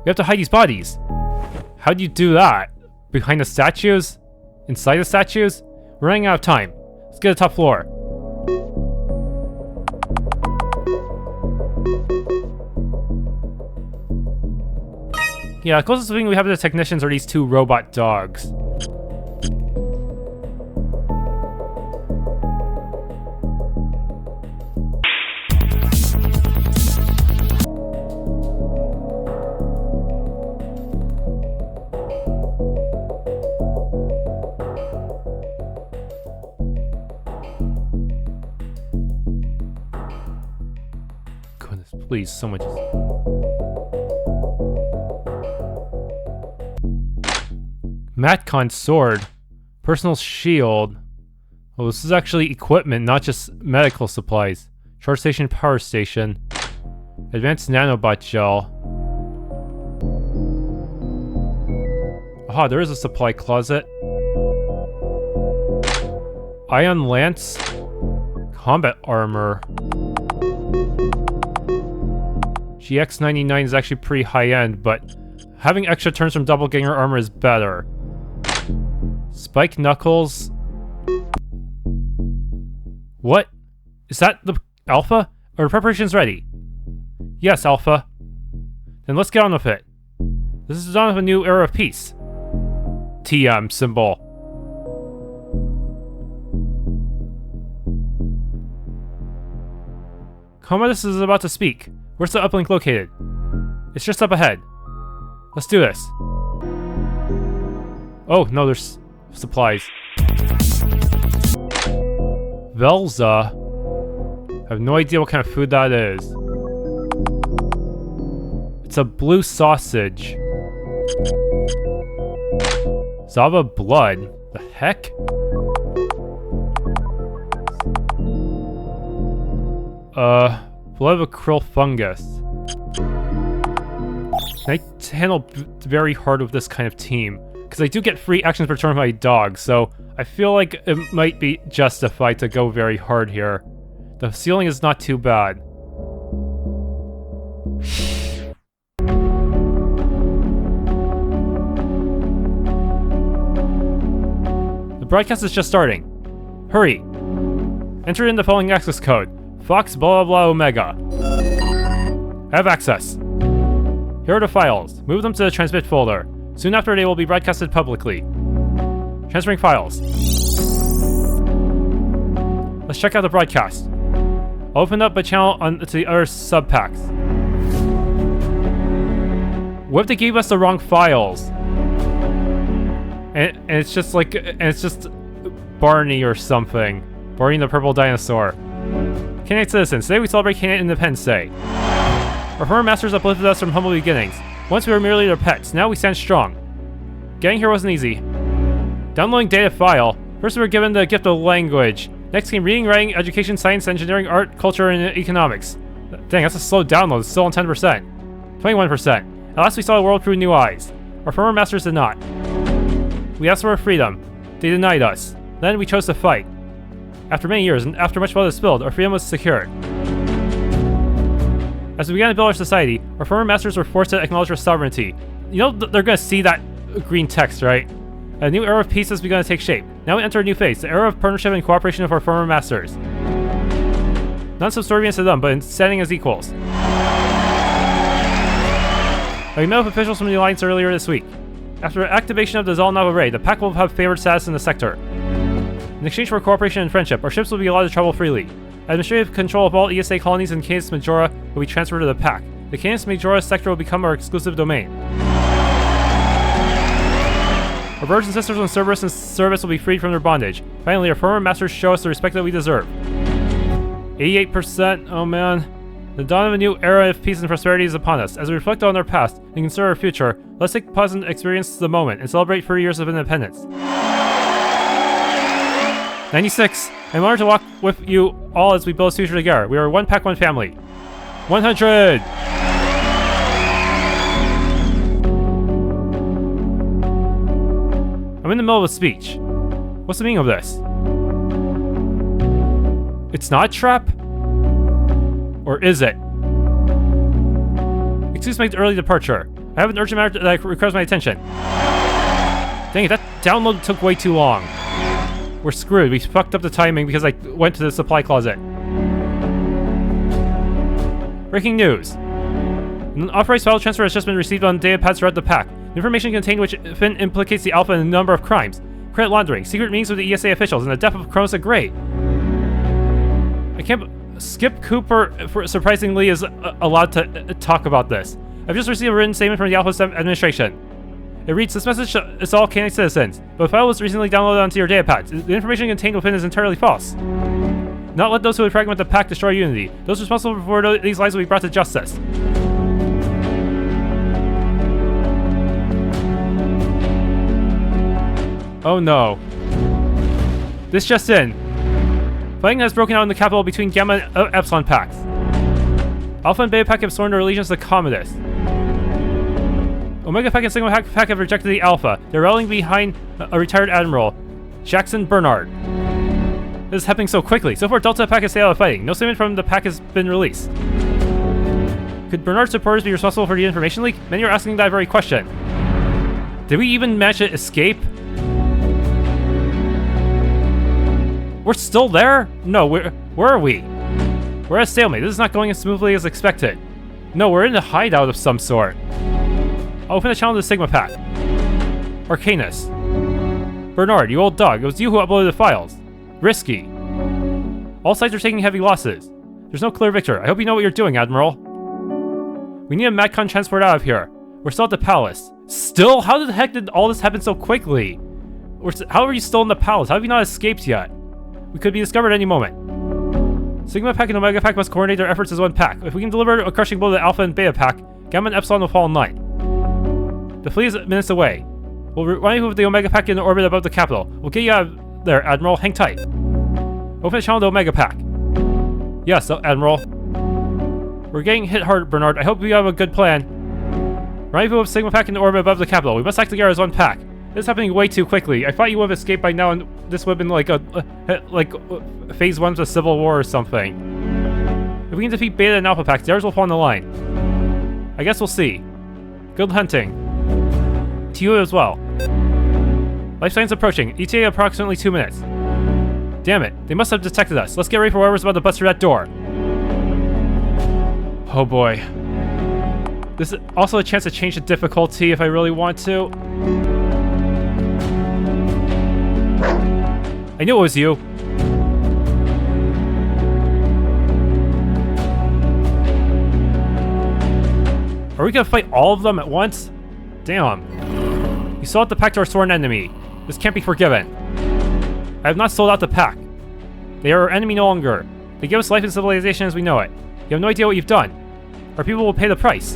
have to hide these bodies. How do you do that? Behind the statues? Inside the statues? We're running out of time. Let's get to the top floor. Yeah, the closest thing we have to the technicians are these two robot dogs. Goodness, please, so much. Matcon's sword. Personal shield. Oh, this is actually equipment, not just medical supplies. Charge station, power station. Advanced nanobot gel. Aha, there is a supply closet. Ion lance. Combat armor. GX99 is actually pretty high-end, but having extra turns from doppelganger armor is better. Spike knuckles. What? Is that the Alpha? Are preparations ready? Yes, Alpha. Then let's get on with it. This is the dawn of a new era of peace. TM symbol. Commodus is about to speak. Where's the uplink located? It's just up ahead. Let's do this. Oh, no, there's supplies. Velza. I have no idea what kind of food that is. It's a blue sausage. Zava blood. The heck? Blood of a krill fungus. I handle very hard with this kind of team, because I do get free actions per turn with my dog, so I feel like it might be justified to go very hard here. The ceiling is not too bad. The broadcast is just starting. Hurry! Enter in the following access code. Fox blah blah blah Omega. I have access. Here are the files. Move them to the transmit folder. Soon after they will be broadcasted publicly. Transferring files. Let's check out the broadcast. I'll open up a channel to the other sub-packs. What if they gave us the wrong files? And it's just like, and it's just Barney or something. Barney the purple dinosaur. Canite citizens, today we celebrate Canite Independence Day. Our former masters uplifted us from humble beginnings. Once we were merely their pets, now we stand strong. Getting here wasn't easy. Downloading data file. First we were given the gift of language. Next came reading, writing, education, science, engineering, art, culture, and economics. Dang, that's a slow download. It's still on 10%. 21%. At last we saw the world through new eyes. Our former masters did not. We asked for our freedom. They denied us. Then we chose to fight. After many years, and after much blood was spilled, our freedom was secured. As we began to build our society, our former masters were forced to acknowledge our sovereignty. You know, they're gonna see that green text, right? A new era of peace has begun to take shape. Now we enter a new phase, the era of partnership and cooperation of our former masters. Not subservience to them, but in standing as equals. I met with officials from the Alliance earlier this week. After activation of the Zalnava Ray, the pack will have favored status in the sector. In exchange for cooperation and friendship, our ships will be allowed to travel freely. Administrative control of all ESA colonies in Canis Majora will be transferred to the pack. The Canis Majora sector will become our exclusive domain. Our brothers and sisters on Cerberus and service will be freed from their bondage. Finally, our former masters show us the respect that we deserve. 88%, oh man. The dawn of a new era of peace and prosperity is upon us. As we reflect on our past and consider our future, let's take pause and experience the moment and celebrate 30 years of independence. 96. I'm honored to walk with you all as we build this future together. We are one pack, one family. 100! I'm in the middle of a speech. What's the meaning of this? It's not a trap? Or is it? Excuse my early departure. I have an urgent matter that requires my attention. Dang it, that download took way too long. We're screwed. We fucked up the timing because I went to the supply closet. Breaking news. An authorized file transfer has just been received on data pads throughout the pack. The information contained which implicates the Alpha in a number of crimes. Credit laundering, secret meetings with the ESA officials, and the death of Kronos the Great. I can't... Skip Cooper, surprisingly, is allowed to talk about this. I've just received a written statement from the Alpha administration. It reads, this message is all Canite citizens, but the file was recently downloaded onto your datapads. The information contained within is entirely false. Not let those who would fragment the pack destroy unity. Those responsible for these lies will be brought to justice. Oh no. This just in. Fighting has broken out in the capital between Gamma and Epsilon packs. Alpha and Beta pack have sworn their allegiance to Commodus. Omega pack and Sigma pack have rejected the Alpha. They're rallying behind a retired admiral, Jackson Bernard. This is happening so quickly. So far, Delta pack has stayed out of fighting. No statement from the pack has been released. Could Bernard's supporters be responsible for the information leak? Many are asking that very question. Did we even manage to escape? We're still there? No, where are we? We're at a stalemate. This is not going as smoothly as expected. No, we're in a hideout of some sort. I'll open a channel to the Sigma pack. Arcanus. Bernard, you old dog. It was you who uploaded the files. Risky. All sides are taking heavy losses. There's no clear victor. I hope you know what you're doing, Admiral. We need a Madcon transport out of here. We're still at the palace. Still? How the heck did all this happen so quickly? How are you still in the palace? How have you not escaped yet? We could be discovered any moment. Sigma pack and Omega pack must coordinate their efforts as one pack. If we can deliver a crushing blow to the Alpha and Beta pack, Gamma and Epsilon will fall in line. The fleet is minutes away. We'll rendezvous with the Omega pack in orbit above the capital. We'll get you out there, Admiral. Hang tight. Open the channel to Omega pack. Yes, Admiral. We're getting hit hard, Bernard. I hope we have a good plan. Rendezvous with Sigma pack in orbit above the capital. We must act together as one pack. This is happening way too quickly. I thought you would have escaped by now, and this would have been like phase 1 of the Civil War or something. If we can defeat Beta and Alpha packs, theirs will fall in the line. I guess we'll see. Good hunting. To you as well. Life signs approaching. ETA approximately 2 minutes. Damn it, they must have detected us. Let's get ready for whoever's about to bust through that door. Oh boy. This is also a chance to change the difficulty if I really want to. I knew it was you. Are we gonna fight all of them at once? Damn. You sold out the pack to our sworn enemy. This can't be forgiven. I have not sold out the pack. They are our enemy no longer. They give us life and civilization as we know it. You have no idea what you've done. Our people will pay the price.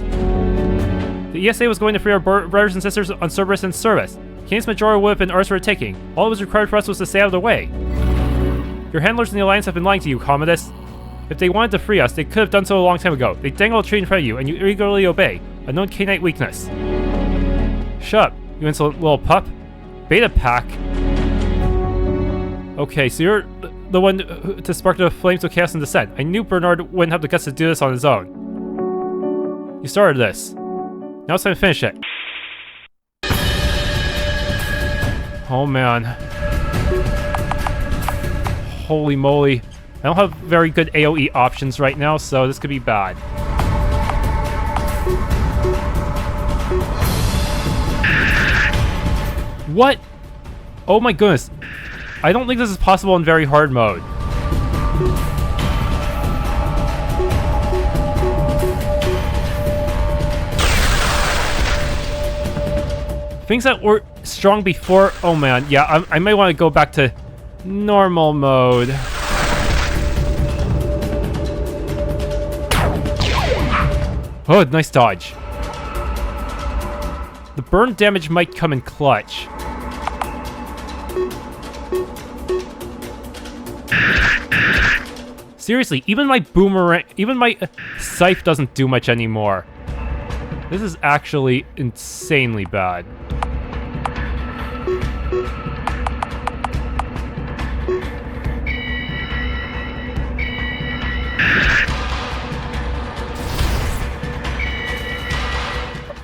The ESA was going to free our brothers and sisters on Cerberus and service. Canis Majora would have been ours for the taking. All that was required for us was to stay out of the way. Your handlers in the Alliance have been lying to you, Commodus. If they wanted to free us, they could have done so a long time ago. They dangle a tree in front of you, and you eagerly obey. A known Canite weakness. Shut up, you insolent little pup. Beta pack. Okay, so you're the one to spark the flames of chaos and dissent. I knew Bernard wouldn't have the guts to do this on his own. You started this. Now it's time to finish it. Oh man. Holy moly. I don't have very good AoE options right now, so this could be bad. What? Oh my goodness. I don't think this is possible in very hard mode. Things that were strong before... Oh man, yeah, I might want to go back to normal mode. Oh, nice dodge. The burn damage might come in clutch. Seriously, even my boomerang, even my scythe doesn't do much anymore. This is actually insanely bad.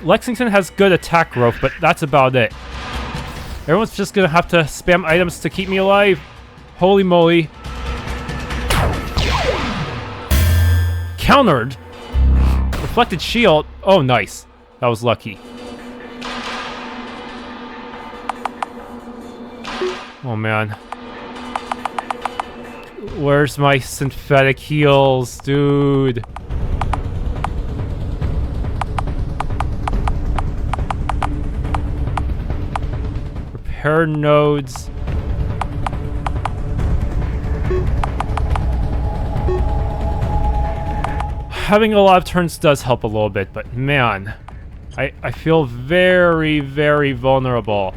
Lexington has good attack growth, but that's about it. Everyone's just gonna have to spam items to keep me alive. Holy moly. Countered? Reflected shield? Oh, nice. That was lucky. Oh, man. Where's my synthetic heals, dude? Repair nodes. Having a lot of turns does help a little bit, but man, I feel very, very vulnerable.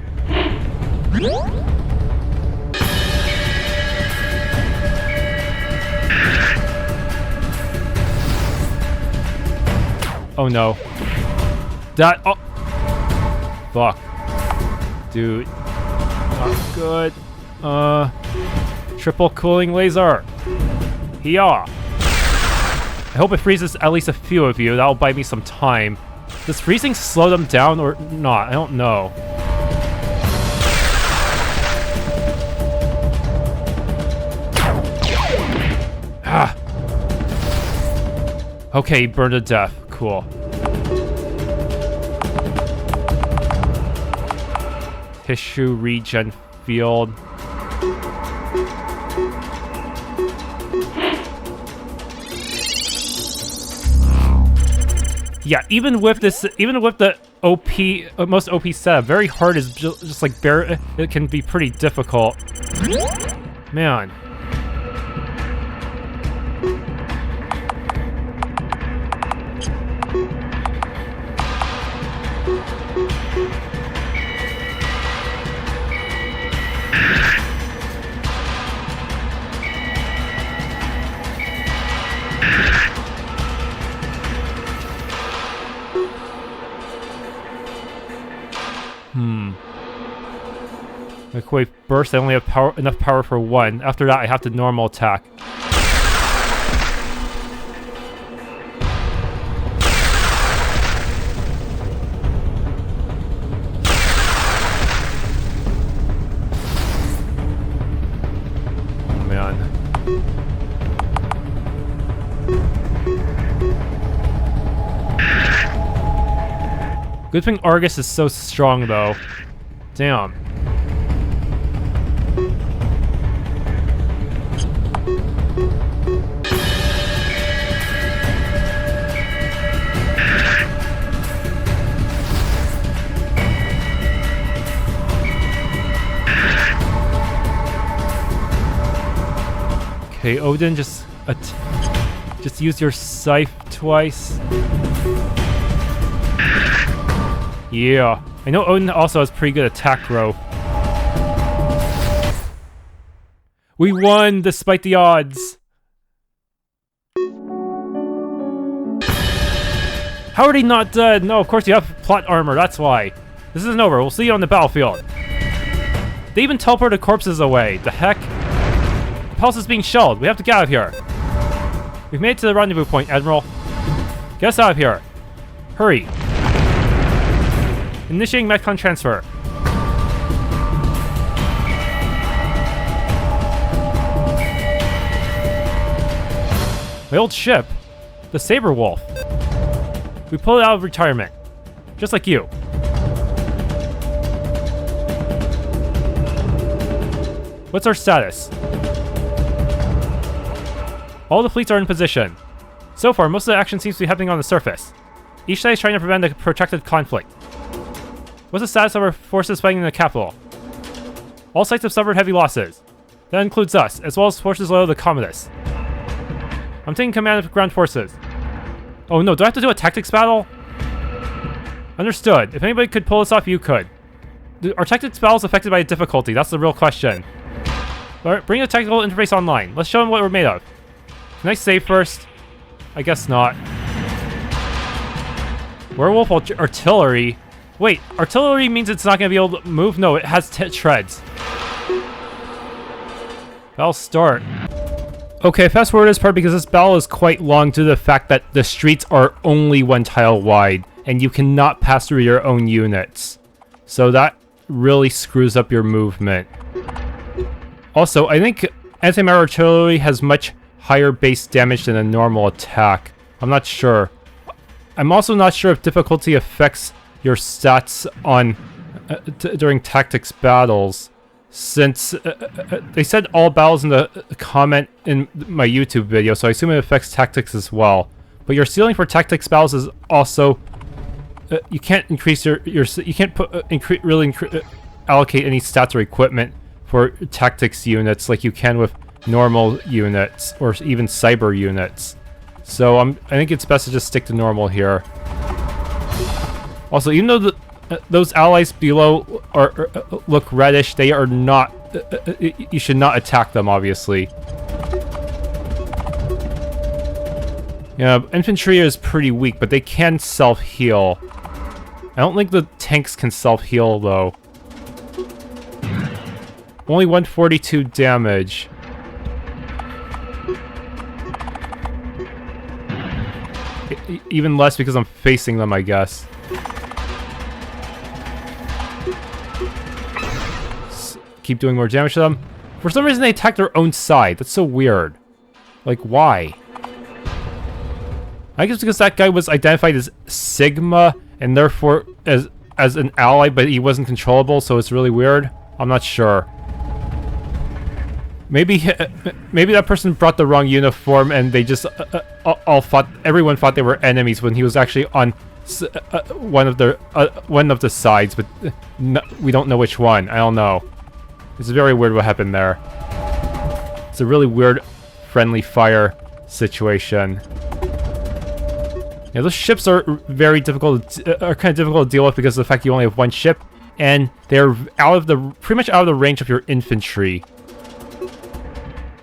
Oh no. That, oh. Fuck. Dude. Not good. Triple cooling laser. Hiya. I hope it freezes at least a few of you. That'll buy me some time. Does freezing slow them down or not? I don't know. Ah. Okay, burned to death. Cool. Tissue regen field. Yeah, even with this, even with the OP, most OP setup, very hard is just like bare. It can be pretty difficult. Man. Like wave burst, I only have enough power for one. After that, I have to normal attack. Oh man. Good thing Argus is so strong though. Damn. Okay, Odin, just use your scythe twice. Yeah. I know Odin also has pretty good attack row. We won despite the odds. How are they not dead? No, of course you have plot armor, that's why. This isn't over, we'll see you on the battlefield. They even teleported corpses away. The heck? The palace is being shelled. We have to get out of here. We've made it to the rendezvous point, Admiral. Get us out of here. Hurry. Initiating Metcon transfer. My old ship. The Saber Wolf. We pulled it out of retirement. Just like you. What's our status? All the fleets are in position. So far, most of the action seems to be happening on the surface. Each side is trying to prevent a protracted conflict. What's the status of our forces fighting in the capital? All sides have suffered heavy losses. That includes us, as well as forces loyal to Commodus. I'm taking command of ground forces. Oh no, do I have to do a tactics battle? Understood. If anybody could pull this off, you could. Are tactics battles affected by difficulty? That's the real question. Alright, bring the technical interface online. Let's show them what we're made of. Can I save first? I guess not. Werewolf artillery? Wait, artillery means it's not going to be able to move? No, it has treads. Battle start. Okay, fast forward this part because this battle is quite long due to the fact that the streets are only 1 tile wide, and you cannot pass through your own units. So that really screws up your movement. Also, I think anti-matter artillery has much higher base damage than a normal attack. I'm not sure. I'm also not sure if difficulty affects your stats on during tactics battles, since they said all battles in the comment in my YouTube video, so I assume it affects tactics as well. But your ceiling for tactics battles is also you can't increase you can't put allocate any stats or equipment for tactics units like you can with normal units or even cyber units. So I think it's best to just stick to normal here. Also, even though those allies below look reddish, they are not. You should not attack them, obviously. Yeah, infantry is pretty weak, but they can self-heal. I don't think the tanks can self-heal though. Only 142 damage. Even less because I'm facing them, I guess. Keep doing more damage to them. For some reason, they attack their own side. That's so weird. Like, why? I guess because that guy was identified as Sigma, and therefore as an ally, but he wasn't controllable, so it's really weird. I'm not sure. Maybe that person brought the wrong uniform, and they just everyone thought they were enemies when he was actually on one of the sides, but no, we don't know which one. I don't know. It's very weird what happened there. It's a really weird friendly fire situation. Yeah, those ships are very difficult. Are kind of difficult to deal with because of the fact you only have one ship, and they're pretty much out of the range of your infantry.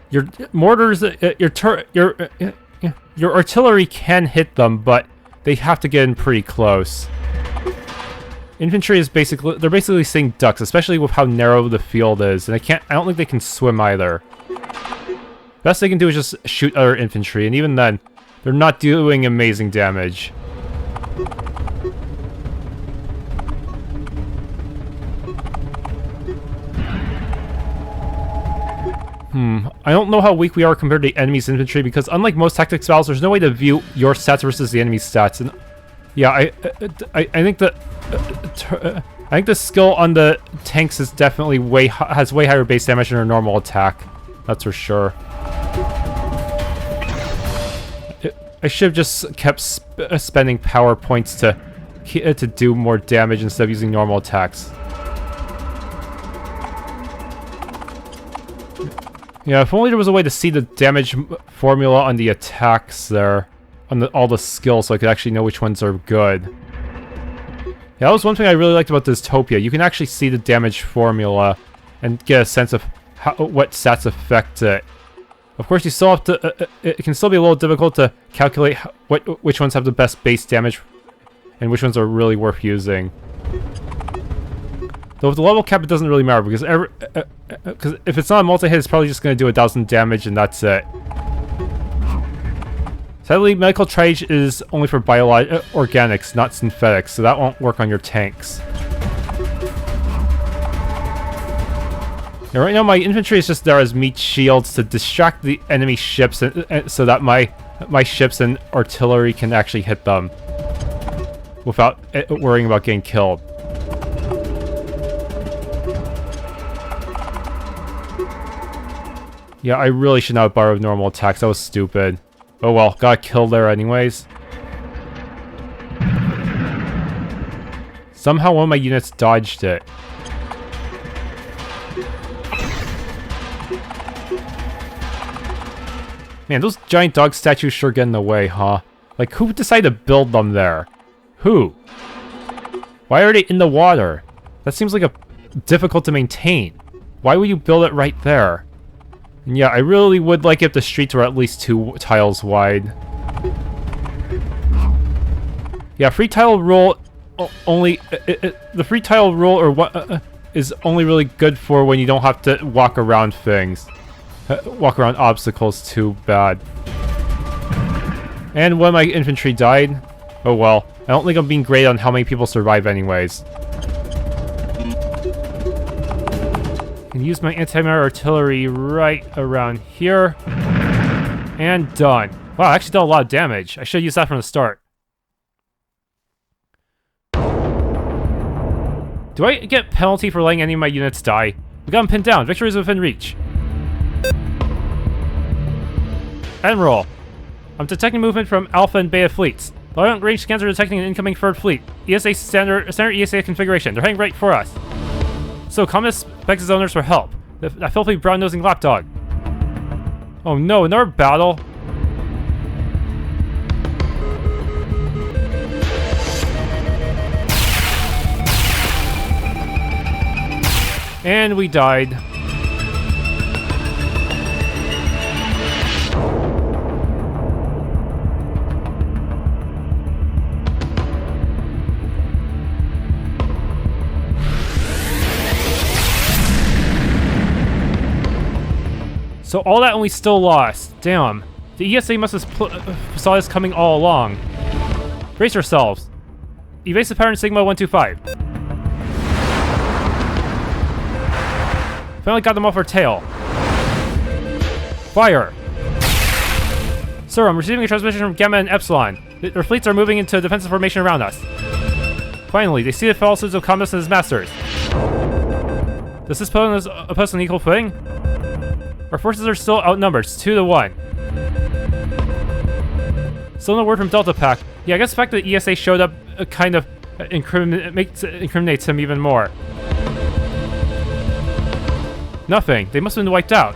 Your mortars, your artillery can hit them, but they have to get in pretty close. Infantry is they're basically seeing ducks, especially with how narrow the field is, and I don't think they can swim either. Best they can do is just shoot other infantry, and even then, they're not doing amazing damage. I don't know how weak we are compared to the enemy's infantry, because unlike most tactics battles, there's no way to view your stats versus the enemy's stats. And yeah, I think the skill on the tanks is definitely has way higher base damage than a normal attack. That's for sure. I should have just kept spending power points to do more damage instead of using normal attacks. Yeah, if only there was a way to see the damage formula on the attacks there. On all the skills, so I could actually know which ones are good. Yeah, that was one thing I really liked about Dystopia. You can actually see the damage formula and get a sense of what stats affect it. Of course, you still have to. It can still be a little difficult to calculate which ones have the best base damage and which ones are really worth using. Though with the level cap, it doesn't really matter because if it's not a multi-hit, it's probably just going to do 1,000 damage and that's it. Sadly, medical triage is only for organics, not synthetics, so that won't work on your tanks. Yeah, right now my infantry is just there as meat shields to distract the enemy ships, so that my ships and artillery can actually hit them without worrying about getting killed. Yeah, I really should not have borrowed normal attacks. That was stupid. Oh well, got killed there anyways. Somehow one of my units dodged it. Man, those giant dog statues sure get in the way, huh? Like, who decided to build them there? Who? Why are they in the water? That seems like difficult to maintain. Why would you build it right there? And yeah, I really would like if the streets were at least 2 tiles wide. Yeah, free tile rule only... the free tile rule or what is only really good for when you don't have to walk around things. Walk around obstacles too bad. And one of my infantry died. Oh well. I don't think I'm being great on how many people survive anyways. Can use my anti-matter artillery right around here. And done. Wow, I actually dealt a lot of damage. I should have used that from the start. Do I get penalty for letting any of my units die? We got them pinned down. Victory is within reach. Admiral, I'm detecting movement from Alpha and Beta fleets. Long-range scans are detecting an incoming third fleet. ESA standard ESA configuration. They're heading right for us. So, Commodus begs his owners for help. That filthy brown-nosing lapdog. Oh no, another battle? And we died. So all that and we still lost. Damn. The ESA must have saw this coming all along. Brace yourselves. Evasive pattern Sigma 125. Finally got them off our tail. Fire! Sir, I'm receiving a transmission from Gamma and Epsilon. Their fleets are moving into a defensive formation around us. Finally, they see the falsehoods of Commodus and his masters. Does this pose an equal footing? Our forces are still outnumbered, it's 2-1. Still no word from Delta Pack. Yeah, I guess the fact that ESA showed up kind of incriminates him even more. Nothing. They must have been wiped out.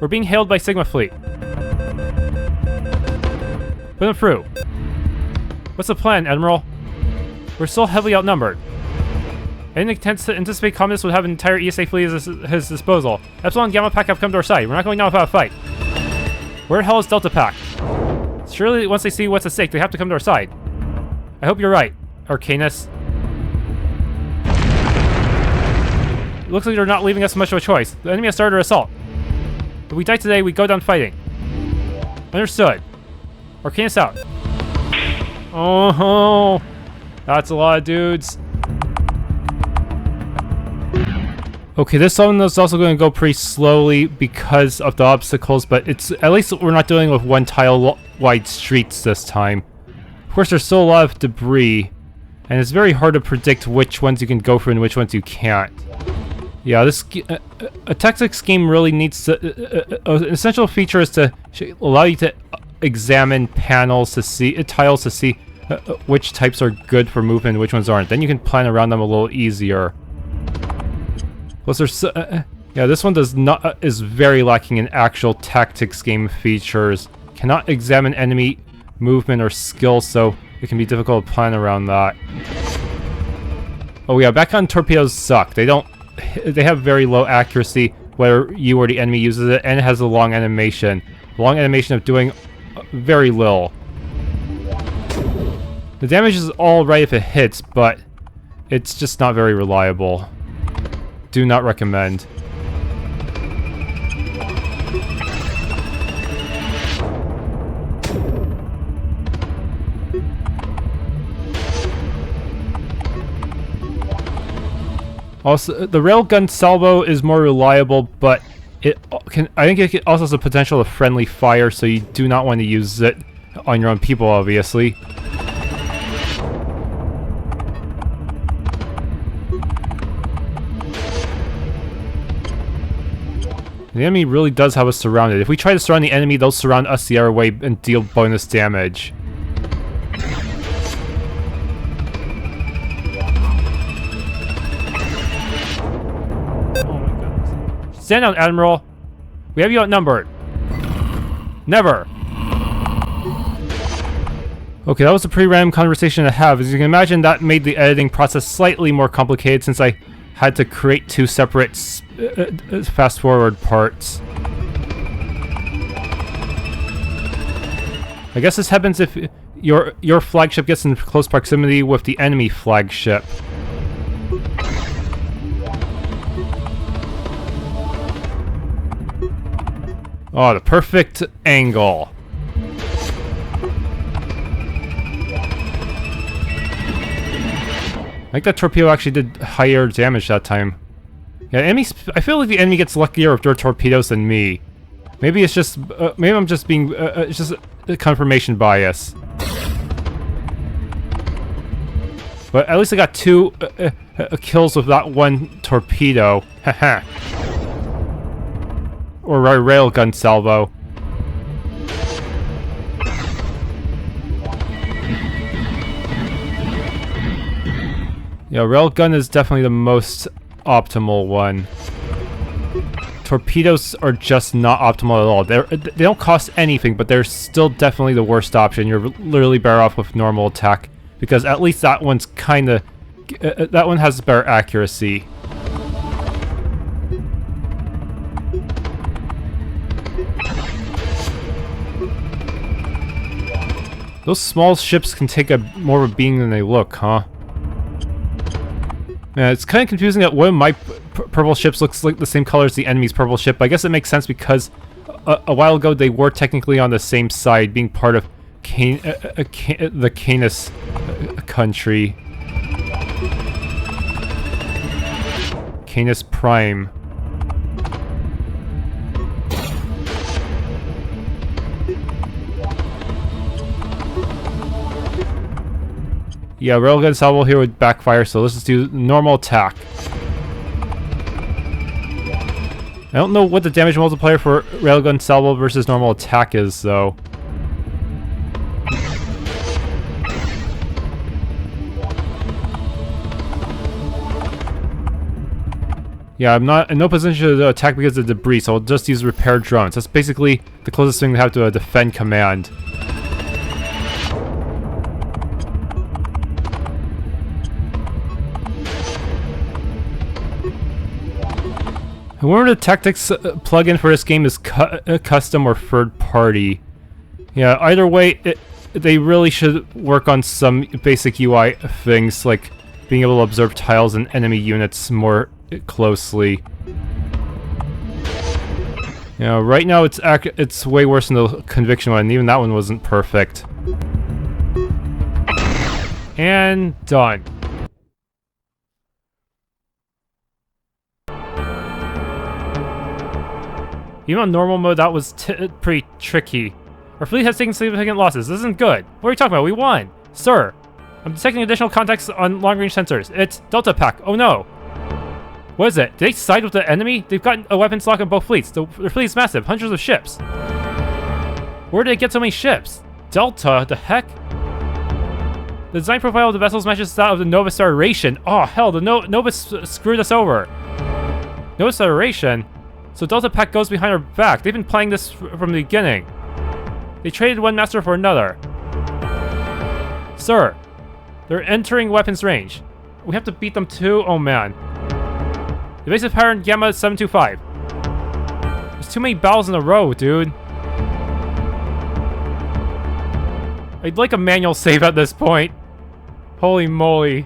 We're being hailed by Sigma Fleet. Put them through. What's the plan, Admiral? We're still heavily outnumbered. I didn't anticipate Commodus would have an entire ESA fleet at his disposal. Epsilon and Gamma Pack have come to our side. We're not going down without a fight. Where the hell is Delta Pack? Surely once they see what's at stake, they have to come to our side. I hope you're right, Canis. It looks like they're not leaving us much of a choice. The enemy has started our assault. If we die today, we go down fighting. Understood. Canis out. Oh, that's a lot of dudes. Okay, this one is also going to go pretty slowly because of the obstacles, but at least we're not dealing with 1 tile wide streets this time. Of course, there's still a lot of debris, and it's very hard to predict which ones you can go through and which ones you can't. Yeah, this a tactics game really needs to. An essential feature is to allow you to examine panels to see tiles to see which types are good for movement and which ones aren't. Then you can plan around them a little easier. Plus, there's Yeah, this one does not is very lacking in actual tactics game features. Cannot examine enemy movement or skill, so it can be difficult to plan around that. Oh yeah, back-on torpedoes suck. They have very low accuracy whether you or the enemy uses it, and it has a long animation. Long animation of doing very little. The damage is alright if it hits, but it's just not very reliable. Do not recommend. Also, the railgun salvo is more reliable, but I think it also has the potential of friendly fire, so you do not want to use it on your own people, obviously. The enemy really does have us surrounded. If we try to surround the enemy, they'll surround us the other way and deal bonus damage. Stand down, Admiral. We have you outnumbered. Never. Okay, that was a pretty random conversation to have. As you can imagine, that made the editing process slightly more complicated since I had to create two separate fast-forward parts. I guess this happens if your flagship gets in close proximity with the enemy flagship. Oh, the perfect angle. I think that torpedo actually did higher damage that time. Yeah, I feel like the enemy gets luckier with their torpedoes than me. Maybe it's just, maybe I'm just being, it's just a confirmation bias. But at least I got two kills with that one torpedo. Haha. Or a railgun salvo. Yeah, railgun is definitely the most optimal one. Torpedoes are just not optimal at all. They don't cost anything, but they're still definitely the worst option. You're literally better off with normal attack, because at least that one's kinda... that one has better accuracy. Those small ships can take more of a beating than they look, huh? Yeah, it's kind of confusing that one of my purple ships looks like the same color as the enemy's purple ship. I guess it makes sense because a while ago they were technically on the same side, being part of the Canis country. Infernis Prime. Yeah, railgun salvo here would backfire, so let's just do normal attack. I don't know what the damage multiplier for railgun salvo versus normal attack is, though. Yeah, I'm not in no position to attack because of debris, so I'll just use repair drones. That's basically the closest thing we have to a defend command. I wonder if the tactics plugin for this game is custom or third party. Yeah, either way, they really should work on some basic UI things, like being able to observe tiles and enemy units more closely. You know, right now it's way worse than the Conviction one, and even that one wasn't perfect. And done. Even on normal mode, that was pretty tricky. Our fleet has taken significant losses. This isn't good. What are you talking about? We won! Sir, I'm detecting additional contacts on long-range sensors. It's Delta Pack. Oh no! What is it? Did they side with the enemy? They've got a weapons lock on both fleets. Their fleet is massive. Hundreds of ships. Where did they get so many ships? Delta? The heck? The design profile of the vessels matches that of the Nova Star Raxion. Oh hell, the Nova screwed us over. No acceleration? So Delta Pack goes behind our back. They've been playing this from the beginning. They traded one master for another. Sir, they're entering weapons range. We have to beat them too? Oh man. Evasive pattern Gamma 725. There's too many battles in a row, dude. I'd like a manual save at this point. Holy moly.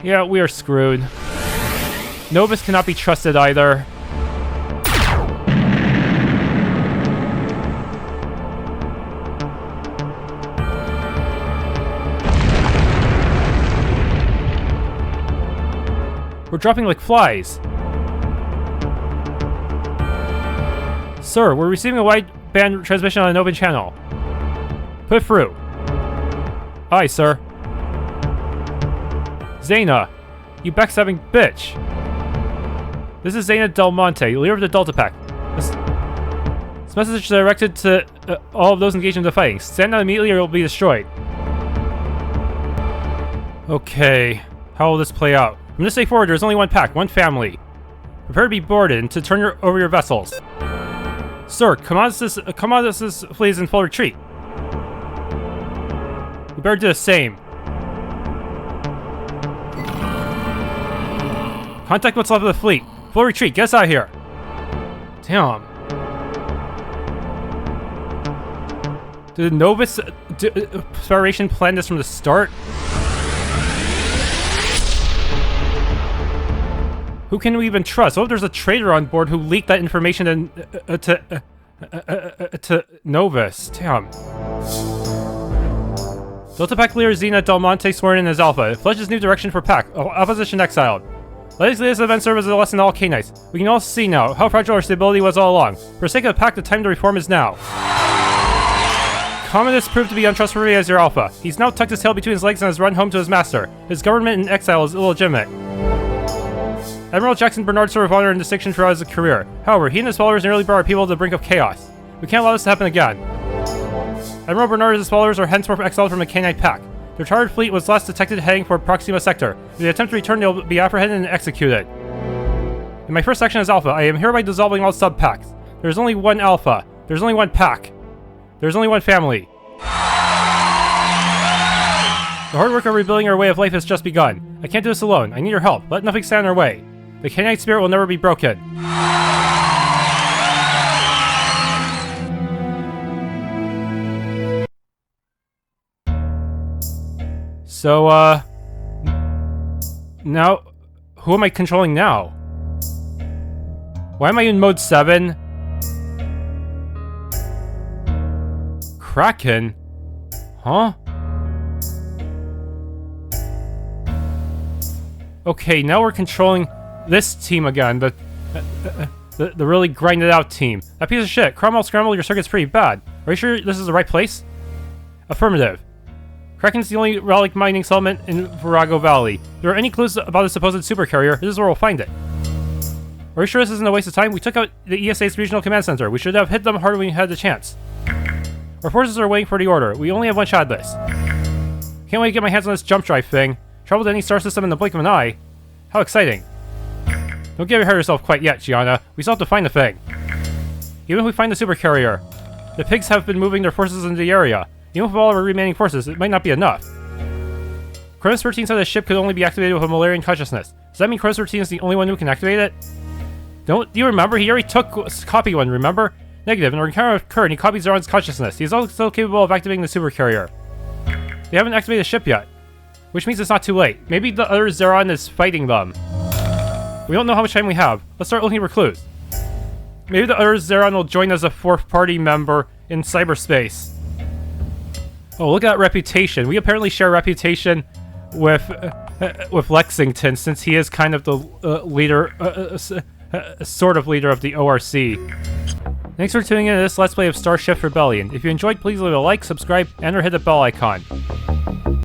Yeah, we are screwed. Novus cannot be trusted either. We're dropping like flies. Sir, we're receiving a wideband transmission on an open channel. Put it through. Aye, sir. Zena, you backstabbing bitch. This is Zena Del Monte, leader of the Delta Pack. This message is directed to all of those engaged in the fighting. Stand down immediately or you'll be destroyed. Okay, how will this play out? From this day forward, there's only one pack, one family. Prepare to be boarded and to turn over your vessels. Sir, Commodus flees in full retreat. We better do the same. Contact what's left of the fleet. Full retreat, get us out of here. Damn. Did Novus Federation plan this from the start? Who can we even trust? Oh, there's a traitor on board who leaked that information to Novus. Damn. Delta Pack leader Zena Del Monte sworn in as Alpha. Fledges new direction for Pack. Opposition exiled. Let this event serve as a lesson to all Canites. We can all see now how fragile our stability was all along. For the sake of the Pack, the time to reform is now. Commodus proved to be untrustworthy as your Alpha. He's now tucked his tail between his legs and has run home to his master. His government in exile is illegitimate. Admiral Jackson Bernard served honor and distinction throughout his career. However, he and his followers nearly brought our people to the brink of chaos. We can't allow this to happen again. Admiral Bernard and his followers are henceforth exiled from the Canite Pack. Their chartered fleet was last detected heading for Proxima Sector. If they attempt to return, they will be apprehended and executed. In my first section as Alpha, I am hereby dissolving all sub-packs. There is only one Alpha. There is only one Pack. There is only one family. The hard work of rebuilding our way of life has just begun. I can't do this alone. I need your help. Let nothing stand in our way. The Canite spirit will never be broken. So, now, who am I controlling now? Why am I in mode 7? Kraken? Huh? Okay, now we're controlling this team again, the really grinded out team. That piece of shit, Cromwell scrambled your circuits pretty bad. Are you sure this is the right place? Affirmative. Kraken's the only relic mining settlement in Virago Valley. If there are any clues about a supposed supercarrier, this is where we'll find it. Are you sure this isn't a waste of time? We took out the ESA's regional command center. We should have hit them harder when we had the chance. Our forces are waiting for the order. We only have one shot at this. Can't wait to get my hands on this jump drive thing. Travel to any star system in the blink of an eye. How exciting. Don't get ahead of yourself quite yet, Gianna. We still have to find the thing. Even if we find the supercarrier, the pigs have been moving their forces into the area. Even with all of our remaining forces, it might not be enough. Kronos 13 said the ship could only be activated with a Molarian consciousness. Does that mean Kronos 13 is the only one who can activate it? Do you remember? He already took copy one, remember? Negative. An encounter occurred and he copied Zeron's consciousness. He's also capable of activating the supercarrier. They haven't activated the ship yet, which means it's not too late. Maybe the other Zeron is fighting them. We don't know how much time we have. Let's start looking for clues. Maybe the other Zeron will join as a fourth party member in cyberspace. Oh, look at that reputation. We apparently share reputation with Lexington, since he is kind of the leader, sort of leader of the ORC. Thanks for tuning in to this Let's Play of Starship Rebellion. If you enjoyed, please leave a like, subscribe, and or hit the bell icon.